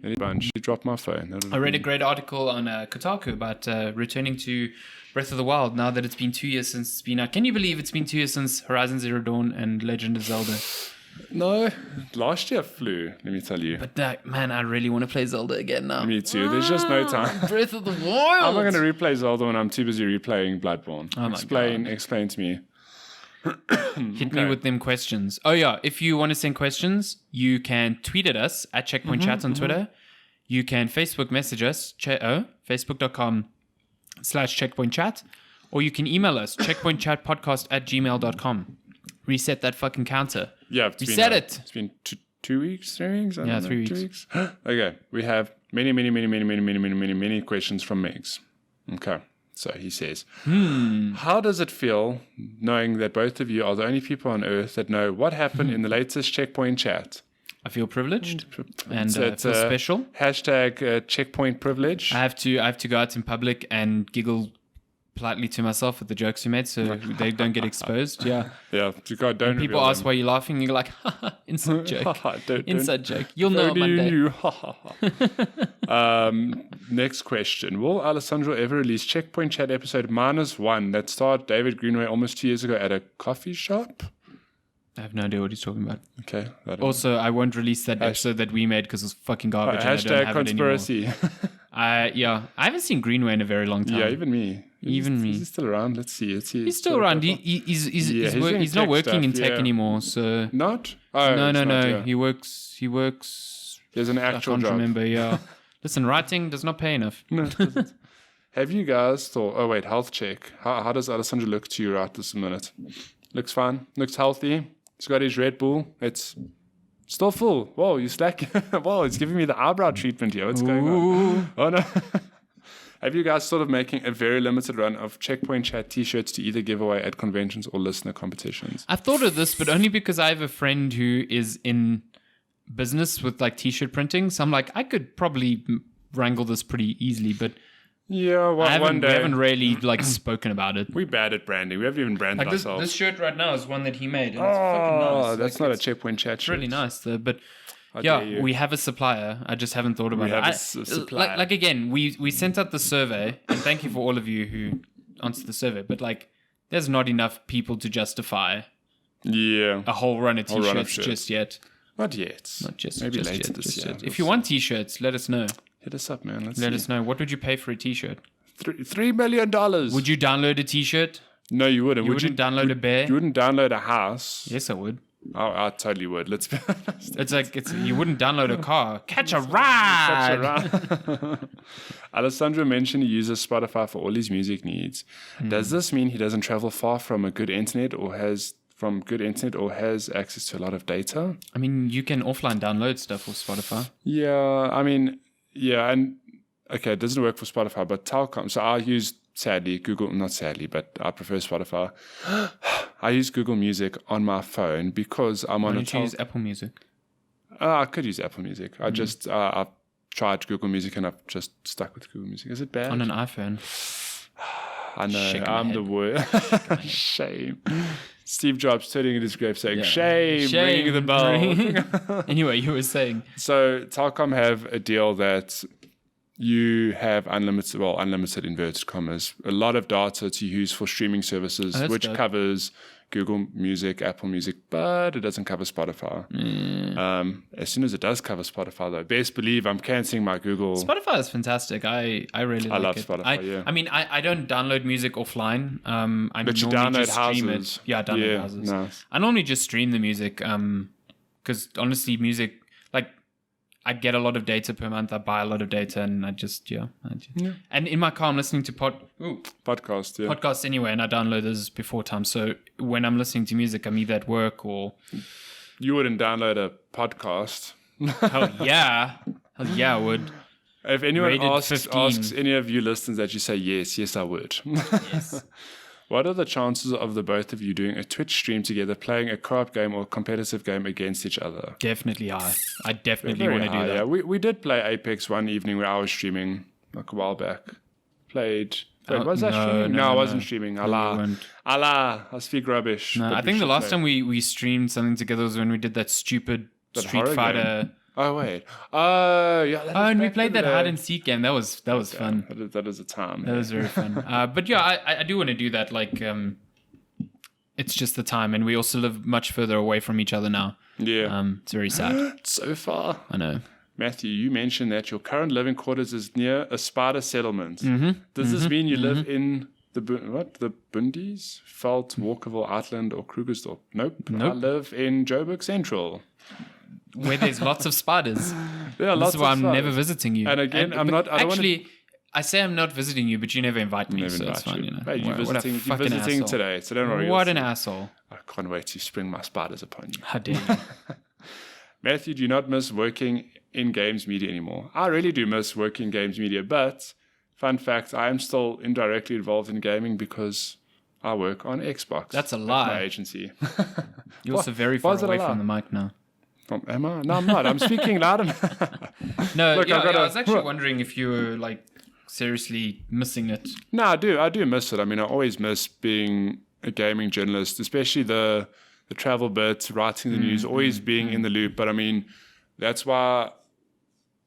Any bunch. You dropped my phone. I read a great article on Kotaku about returning to Breath of the Wild now that it's been 2 years since it's been out. Can you believe it's been 2 years since Horizon Zero Dawn and Legend of Zelda? No, last year flew, let me tell you. But man, I really want to play Zelda again now. Me too. There's just no time. Breath of the Wild. I'm not going to replay Zelda when I'm too busy replaying Bloodborne. Oh Explain to me. Hit me with them questions. Oh yeah, if you want to send questions, you can tweet at us at Checkpoint Chat on Twitter. You can Facebook message us, facebook.com/checkpointchat, or you can email us, checkpointchatpodcast@gmail.com. Reset that fucking counter. Yeah, it's been 2 weeks, 3 weeks? 3 weeks. 2 weeks. Okay, we have many questions from Megs. Okay, so he says, how does it feel knowing that both of you are the only people on Earth that know what happened in the latest Checkpoint Chat? I feel privileged and feel special. Hashtag checkpoint privilege. I have to go out in public and giggle politely to myself at the jokes you made so they don't get exposed. Yeah. God, don't. When people ask why you're laughing, you're like, haha, inside joke. Inside joke. You'll know on Monday. Next question. Will Alessandro ever release Checkpoint Chat episode -1 that starred David Greenway almost 2 years ago at a coffee shop? I have no idea what he's talking about. Okay. Also, I won't release that episode that we made because it's fucking garbage. Hashtag conspiracy. I haven't seen Greenway in a very long time. Yeah, even me. He's still around. Let's see. He's still around. He's not working in tech anymore. So not. No. Yeah. He works. There's an actual job. I can't remember. Yeah. Listen, writing does not pay enough. No, it doesn't. Have you guys thought? Oh wait, health check. How does Alessandro look to you right this minute? Looks fine. Looks healthy. He's got his Red Bull. It's still full. Whoa, you slack. Whoa, it's giving me the eyebrow treatment here. What's going on? Oh no. Have you guys sort of making a very limited run of Checkpoint Chat t-shirts to either give away at conventions or listener competitions? I've thought of this, but only because I have a friend who is in business with like t-shirt printing. So I'm like, I could probably wrangle this pretty easily, but Yeah, one day. We haven't really like spoken about it. We're bad at branding. We haven't even branded ourselves. This shirt right now is one that he made. And it's fucking nice. That's not a checkpoint chat It's shirt. really nice though, but yeah, we have a supplier. I just haven't thought about it. We have a supplier. Like again, we sent out the survey, and thank you for all of you who answered the survey. But like, there's not enough people to justify a whole run of t-shirts just yet. Not yet. Not just maybe just later yet, this just year. yet. If you want t-shirts, let us know. Hit us up, man. Let us know. What would you pay for a t-shirt? $3 million. Would you download a t-shirt? No, you wouldn't. You wouldn't download a bear? You wouldn't download a house. Yes, I would. I totally would. Let's be honest. It's like you wouldn't download a car. Catch a ride. Alessandro mentioned he uses Spotify for all his music needs. Does this mean he doesn't travel far from a good internet or has access to a lot of data? I mean, you can offline download stuff for Spotify. And okay, it doesn't work for Spotify, but Telkom. So I use but I prefer Spotify. I use Google Music on my phone because I'm on Why don't you use Apple Music? I could use Apple Music. I just I've tried Google Music and I've just stuck with Google Music. Is it bad? On an iPhone. I know. I'm the worst. Shame. Steve Jobs turning in his grave saying, shame, ringing the bell. Anyway, you were saying. So Telkom have a deal that you have unlimited inverted commas, a lot of data to use for streaming services, which covers Google Music, Apple Music, but it doesn't cover Spotify. As soon as it does cover Spotify, though, best believe I'm cancelling my Google. Spotify is fantastic. I really like it. I love Spotify, I mean, I don't download music offline. But you download houses. Yeah, I download houses. Nice. I normally just stream the music because honestly, music, like, I get a lot of data per month. I buy a lot of data, and I just. And in my car, I'm listening to podcasts anyway, and I download those before time. So when I'm listening to music, I'm either at work or. You wouldn't download a podcast. Hell yeah, I would. If anyone asks any of you listeners that you say yes, I would. Yes. What are the chances of the both of you doing a Twitch stream together, playing a co-op game or competitive game against each other? Definitely high. I definitely want to do that. Yeah, we did play Apex one evening where I was streaming like a while back. Was that streaming? No, I wasn't streaming. Allah, I speak rubbish. No, I think the last time we streamed something together was when we did that stupid Street Fighter game. Oh wait. Yeah. And we played that hide and seek game. That was fun. That is a time. That was very fun. But yeah, I do want to do that. Like, it's just the time, and we also live much further away from each other now. Yeah. It's very sad. So far. I know. Matthew, you mentioned that your current living quarters is near a spider settlement. Does this mean you live in the Bundies, Veld, Walkerville, Outland, or Krugersdorp? Nope. I live in Joburg Central. Where there's lots of spiders. Yeah, this is why I'm never visiting you. And again, I say I'm not visiting you, but you never invite me, so it's fine. Hey, you're visiting today, so don't worry. What an asshole. I can't wait to spring my spiders upon you. How dare you. Matthew, do you not miss working in games media anymore? I really do miss working in games media, but fun fact, I am still indirectly involved in gaming because I work on Xbox. That's a lie. My agency. You're also very far away from the mic now. Am I? No, I'm not. I'm speaking loud enough. No, look, I was actually wondering if you were like seriously missing it. No, I do miss it. I mean, I always miss being a gaming journalist, especially the travel bits, writing the news, always being in the loop. But I mean, that's why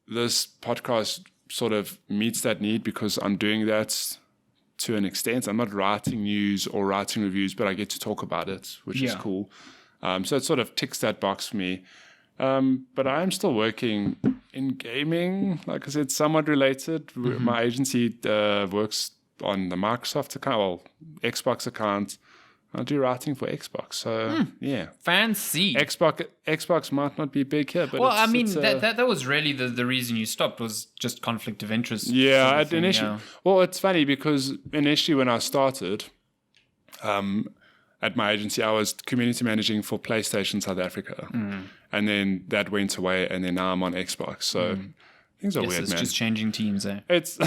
this podcast sort of meets that need, because I'm doing that to an extent. I'm not writing news or writing reviews, but I get to talk about it, which is cool. So it sort of ticks that box for me. But I am still working in gaming. Like I said, somewhat related. My agency works on the Microsoft account, Xbox account. I do writing for Xbox, so yeah. Fancy. Xbox might not be big here, but that was really the reason you stopped, was just conflict of interest. Yeah, initially. Well, it's funny because initially when I started, at my agency, I was community managing for PlayStation South Africa, and then that went away, and then now I'm on Xbox. So things are weird, it's man. Just changing teams, eh? It's.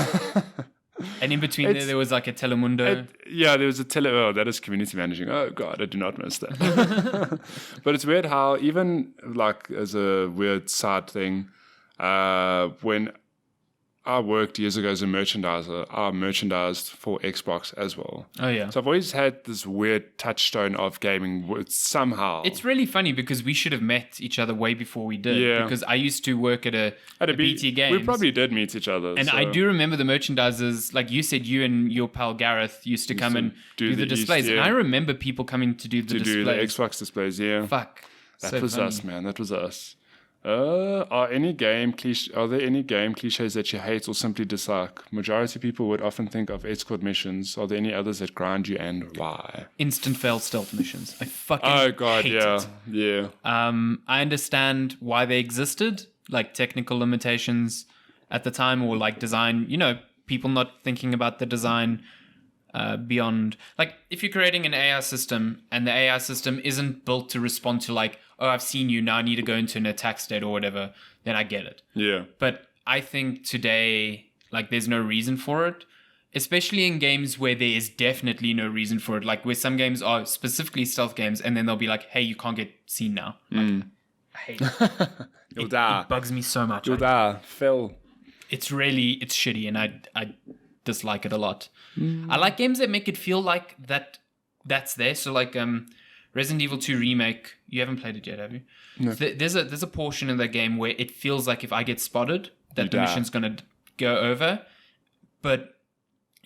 And in between there was like a Telemundo. There was a that is community managing. Oh God, I do not miss that. But it's weird how even like as a weird side thing, when I worked years ago as a merchandiser. I merchandised for Xbox as well. Oh, yeah. So I've always had this weird touchstone of gaming somehow. It's really funny because we should have met each other way before we did. Yeah. Because I used to work at a BT Games. We probably did meet each other. And I do remember the merchandisers, like you said, you and your pal Gareth used to come and do the displays. And I remember people coming to do the displays. To do the Xbox displays, yeah. Fuck. That was funny. Us, man. That was us. Are there any game cliches that you hate or simply dislike? Majority of people would often think of escort missions. Are there any others that grind you and why? Instant fail stealth missions. I fucking hate it. Yeah. I understand why they existed, like technical limitations at the time, or like design, people not thinking about the design beyond, like if you're creating an AI system and the AI system isn't built to respond to like, oh, I've seen you, now I need to go into an attack state or whatever, then I get it. Yeah. But I think today, like there's no reason for it, especially in games where there is definitely no reason for it. Like where some games are specifically stealth games and then they'll be like, hey, you can't get seen now. Like, I hate it. You'll die. It bugs me so much. You'll die. Phil. It's shitty and I dislike it a lot. I like games that make it feel like that's there. So like Resident Evil 2 Remake, you haven't played it yet, have you? No. There's a portion in that game where it feels like if I get spotted, that the mission's going to go over. But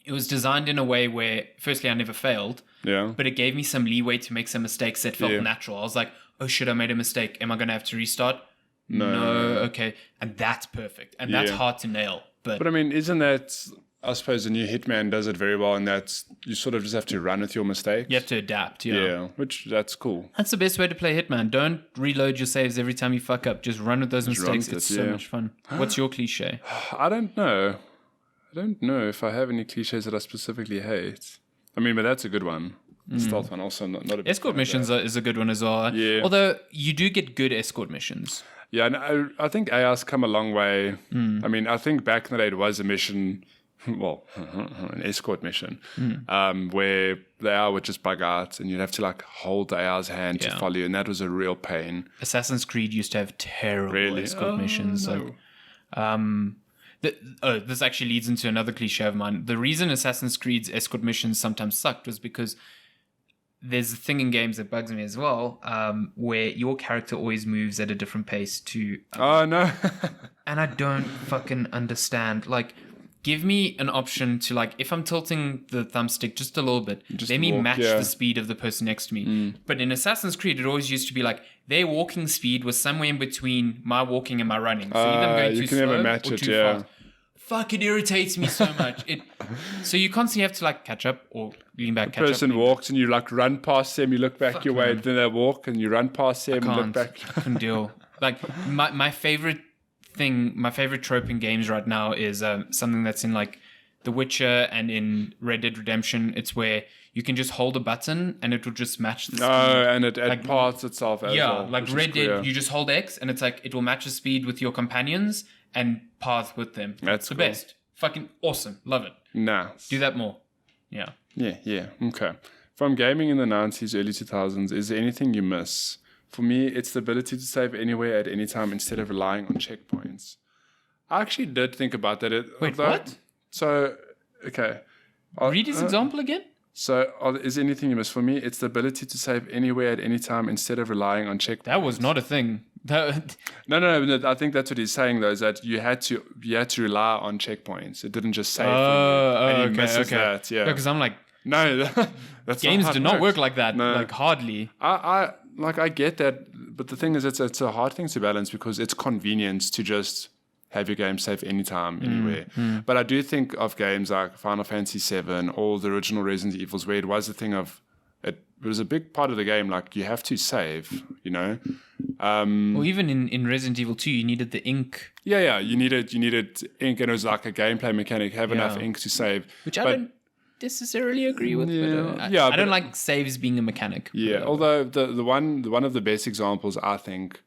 it was designed in a way where, firstly, I never failed. Yeah. But it gave me some leeway to make some mistakes that felt natural. I was like, oh shit, I made a mistake. Am I going to have to restart? No. Okay. And that's perfect. And that's hard to nail. But I mean, isn't that... I suppose the new Hitman does it very well, and that's you sort of just have to run with your mistakes. You have to adapt, Yeah, which that's cool. That's the best way to play Hitman. Don't reload your saves every time you fuck up. Just run with those mistakes. It's so much fun. What's your cliche? I don't know. I don't know if I have any cliches that I specifically hate. I mean, but that's a good one. Stealth one also not a big escort missions is a good one as well. Yeah. Although you do get good escort missions. Yeah, and I think AI's come a long way. I mean, I think back in the day it was a mission... well, an escort mission, where the AI would just bug out and you'd have to like hold the AI's hand to follow you, and that was a real pain. Assassin's Creed used to have terrible escort missions. No. Like, this actually leads into another cliche of mine. The reason Assassin's Creed's escort missions sometimes sucked was because there's a thing in games that bugs me as well, where your character always moves at a different pace to... oh, no. And I don't fucking understand. Like... give me an option to, like, if I'm tilting the thumbstick just a little bit, let me match the speed of the person next to me. But in Assassin's Creed, it always used to be like their walking speed was somewhere in between my walking and my running. So either I'm going too slow or too fast. Fuck, it irritates me so much. So you constantly have to, like, catch up or lean back, catch up. The person walks and you, like, run past them, you look back your way, then they walk and you run past them and look back. I can deal. Like, my favorite trope in games right now is something that's in like The Witcher and in Red Dead Redemption. It's where you can just hold a button and it will just match the speed. Oh, and it like, paths itself as well. Yeah, like Red Dead, you just hold X and it's like it will match the speed with your companions and path with them. That's the cool. best. Fucking awesome. Love it. Nice. Do that more. Yeah. Yeah. Okay. From gaming in the 90s, early 2000s, is there anything you miss? For me, it's the ability to save anywhere at any time instead of relying on checkpoints. I actually did think about that. Wait, what? So, okay. Read his example again? So, is there anything you miss? For me, it's the ability to save anywhere at any time instead of relying on checkpoints. That was not a thing. No. I think that's what he's saying, though, is that you had to rely on checkpoints. It didn't just save for you. And he misses that, yeah. Because I'm like... No, that's games do not work like that. No. Like, hardly. I get that, but the thing is, it's a hard thing to balance because it's convenience to just have your game save anytime, anywhere. But I do think of games like Final Fantasy VII or the original Resident Evils, where it was a thing of it was a big part of the game. Like you have to save, you know. Well, even in Resident Evil 2, you needed the ink. Yeah, you needed ink, and it was like a gameplay mechanic. Have enough ink to save, which I don't necessarily agree with. I don't like saves being a mechanic. Yeah, although the one of the best examples, I think,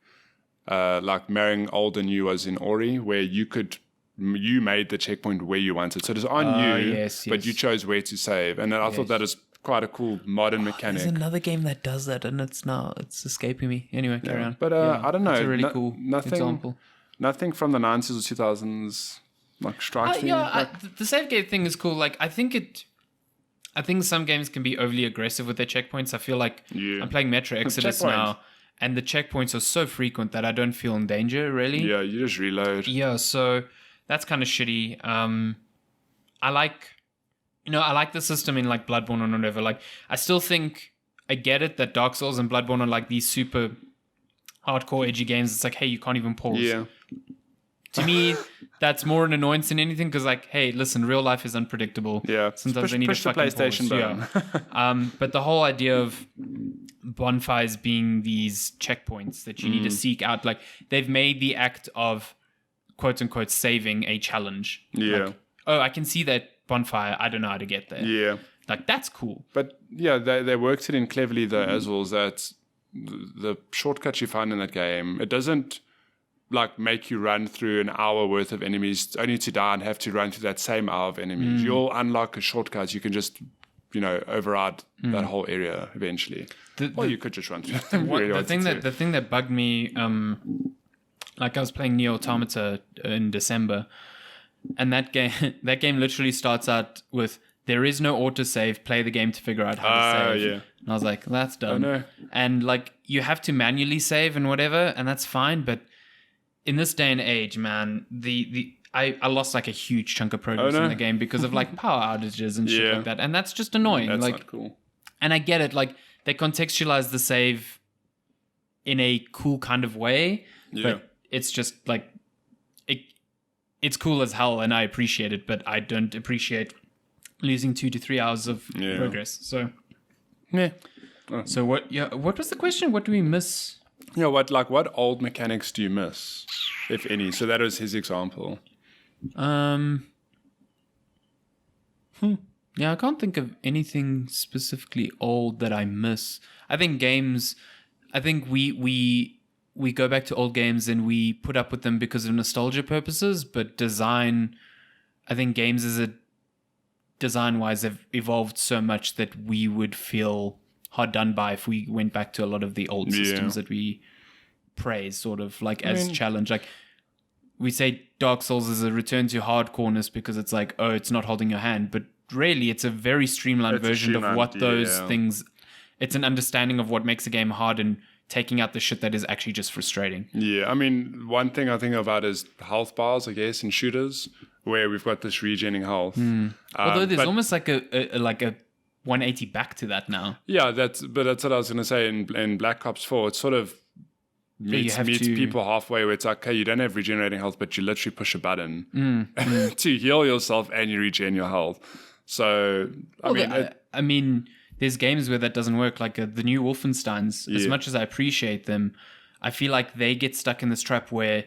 like marrying old and new, was in Ori, where you made the checkpoint where you wanted. So it was on you, but you chose where to save, and I thought that is quite a cool modern mechanic. There's another game that does that, and it's escaping me. Anyway, carry on. But I don't know. It's a really cool example. Nothing from the 90s or 2000s. Like strikes me. The save gate thing is cool. Like I think some games can be overly aggressive with their checkpoints. I feel like I'm playing Metro Exodus now, and the checkpoints are so frequent that I don't feel in danger, really. Yeah, you just reload. Yeah, so that's kind of shitty. I like the system in like Bloodborne or whatever. Like, I still think I get it that Dark Souls and Bloodborne are like these super hardcore edgy games. It's like, hey, you can't even pause. Yeah. To me, that's more an annoyance than anything because, like, hey, listen, real life is unpredictable. Yeah. Sometimes I need to fucking PlayStation pause. Yeah. But the whole idea of bonfires being these checkpoints that you need to seek out, like, they've made the act of quote unquote saving a challenge. Yeah. Like, oh, I can see that bonfire. I don't know how to get there. Yeah. Like, that's cool. But yeah, they worked it in cleverly though, as well, as that the shortcuts you find in that game, it doesn't like make you run through an hour worth of enemies only to die and have to run through that same hour of enemies. You'll unlock a shortcut. You can just, override that whole area eventually. Or you could just run through the thing that bugged me, like I was playing Nier Automata in December, and that game literally starts out with, there is no autosave, play the game to figure out how to save. Yeah. And I was like, that's dumb. Oh, no. And like, you have to manually save and whatever, and that's fine, but in this day and age, man, I lost like a huge chunk of progress in the game because of like power outages and shit like that. And that's just annoying. That's like, not cool. And I get it. Like, they contextualize the save in a cool kind of way, but it's just like, it's cool as hell and I appreciate it, but I don't appreciate losing 2 to 3 hours of progress. So, yeah. So what was the question? What do we miss? Yeah, what old mechanics do you miss, if any? So that was his example. Yeah, I can't think of anything specifically old that I miss. I think games, we go back to old games and we put up with them because of nostalgia purposes, but design, I think games design-wise have evolved so much that we would feel hard done by if we went back to a lot of the old systems that we praise, sort of like as challenge. Like, we say Dark Souls is a return to hardcoreness because it's like, oh, it's not holding your hand, but really it's a very streamlined version of what those things, it's an understanding of what makes a game hard and taking out the shit that is actually just frustrating. Yeah, I mean, one thing I think about is health bars, I guess, in shooters, where we've got this regenerating health. Although there's almost like a 180 back to that now. Yeah, that's what I was going to say. In Black Ops 4, it sort of meets people halfway, where it's like, okay, you don't have regenerating health, but you literally push a button to heal yourself and you regen your health. So, I mean, there's games where that doesn't work, like the new Wolfensteins. As much as I appreciate them, I feel like they get stuck in this trap where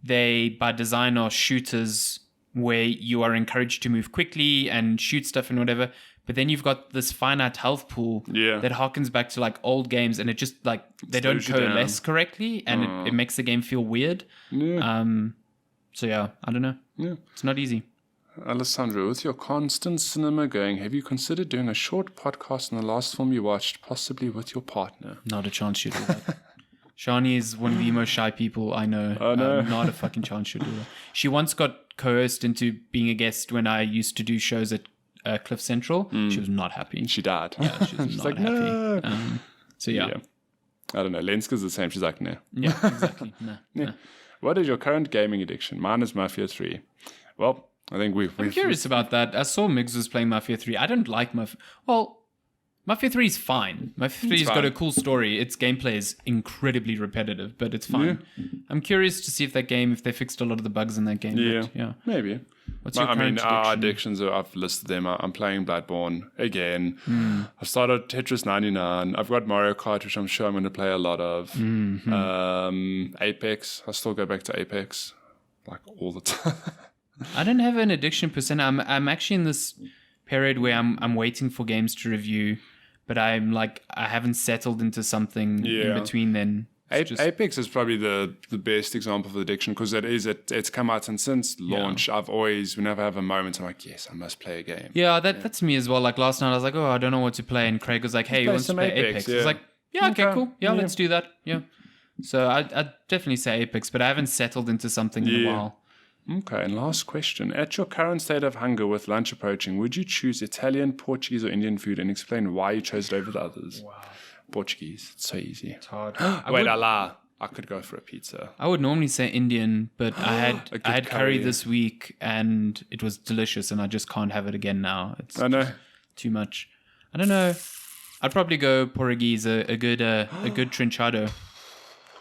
they, by design, are shooters where you are encouraged to move quickly and shoot stuff and whatever. But then you've got this finite health pool that harkens back to like old games, and it just like they don't coalesce correctly, and it makes the game feel weird. Yeah. So yeah, I don't know. Yeah, it's not easy. Alessandro, with your constant cinema going, have you considered doing a short podcast on the last film you watched, possibly with your partner? Not a chance you'd do that. Shani is one of the most shy people I know. Oh, no. Not a fucking chance she'll do that. She once got coerced into being a guest when I used to do shows at Cliff Central. She was not happy. She died. Yeah, she was not like, happy. No. So yeah. I don't know. Lenska's the same. She's like, no. Yeah, exactly. No. What is your current gaming addiction? Mine is Mafia 3. Well, I think I'm curious about that. I saw Migs was playing Mafia 3. I don't like Mafia. Well, Mafia 3 is fine. Mafia 3's got a cool story. Its gameplay is incredibly repetitive, but it's fine. Yeah. I'm curious to see if they fixed a lot of the bugs in that game. Yeah, maybe. What's your current addiction? Our addictions, I've listed them. I'm playing Bloodborne again. I've started Tetris 99. I've got Mario Kart, which I'm sure I'm going to play a lot of. Apex. I still go back to Apex like all the time. I don't have an addiction per se. I'm actually in this period where I'm waiting for games to review, but I'm like, I haven't settled into something in between then. Apex is probably the best example of addiction because it's come out, and since launch, I've always, whenever I have a moment, I'm like, yes, I must play a game. Yeah, that's me as well. Like last night, I was like, oh, I don't know what to play, and Craig was like, hey, you want to play Apex? I was like, yeah, okay, cool. Yeah, let's do that. Yeah. So I'd definitely say Apex, but I haven't settled into something in a while. Okay, and last question. At your current state of hunger with lunch approaching, would you choose Italian, Portuguese, or Indian food, and explain why you chose it over the others? Wow. Portuguese. It's so easy. It's hard. Wait, I lie. I could go for a pizza. I would normally say Indian, but I had curry this week, and it was delicious, and I just can't have it again now. It's too much. I don't know. I'd probably go Portuguese, a good trinchado.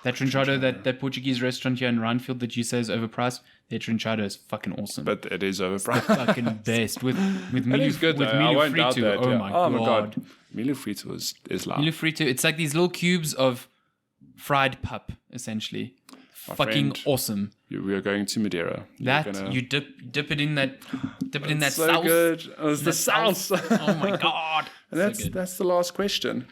That trinchado, that Portuguese restaurant here in Rhinefield that you say is overpriced, their trinchado is fucking awesome. But it is overpriced. It's the fucking best. With milho frito. Oh my god. Milho frito is loud. Milho frito, it's like these little cubes of fried pup, essentially. My fucking friend, awesome. We are going to Madeira. You dip it in that so sauce. Good. Oh, it's the sauce. Oh my god. And that's the last question.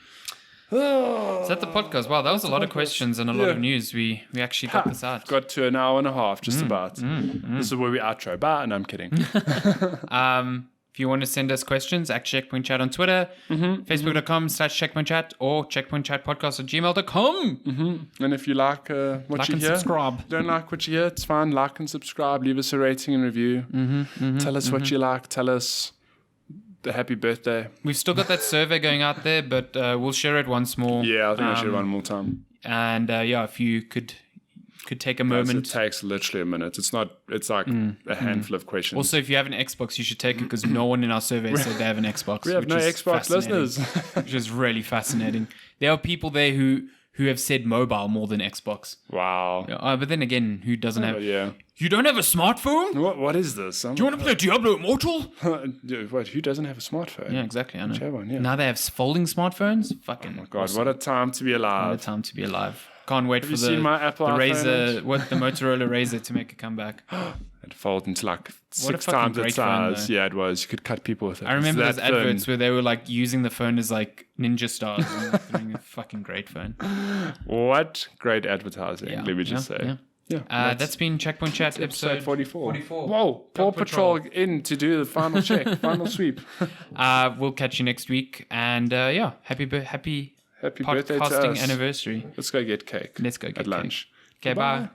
Is that the podcast? Wow, that was a lot of questions and a lot of news. We actually got this out. Got to an hour and a half, just about. This is where we outro. Bye, and I'm kidding. If you want to send us questions, at Checkpoint Chat on Twitter, Facebook.com/Checkpoint Chat or checkpointchatpodcast@gmail.com. And if you like what you hear, subscribe. Don't like what you hear, it's fine. Like and subscribe. Leave us a rating and review. Tell us what you like. Tell us the happy birthday. We've still got that survey going out there, but we'll share it once more. Yeah, I think I should one more time. And if you could take a moment. It takes literally a minute. It's like a handful of questions. Also, if you have an Xbox, you should take it because no one in our survey said they have an Xbox. We have no Xbox listeners. Which is really fascinating. There are people there who have said mobile more than Xbox. Wow. But then again, who doesn't have... Yeah. You don't have a smartphone? What is this? Do you want to play Diablo Immortal? What, who doesn't have a smartphone? Yeah, exactly. I know. Which one, yeah. Now they have folding smartphones? Fucking oh my God, awesome. what a time to be alive. What a time to be alive. Can't wait for the Razer, the Motorola Razer to make a comeback. It folded into like 6 times its size. Yeah, it was. You could cut people with it. I remember those adverts where they were like using the phone as like ninja stars. And a fucking great phone. What great advertising, let me just say. Yeah. That's been Checkpoint Chat episode 44. Whoa, Paw Patrol in to do the final check, final sweep. We'll catch you next week. And happy birthday to us. anniversary. Let's go get cake. Let's go get at cake. lunch. Okay, bye.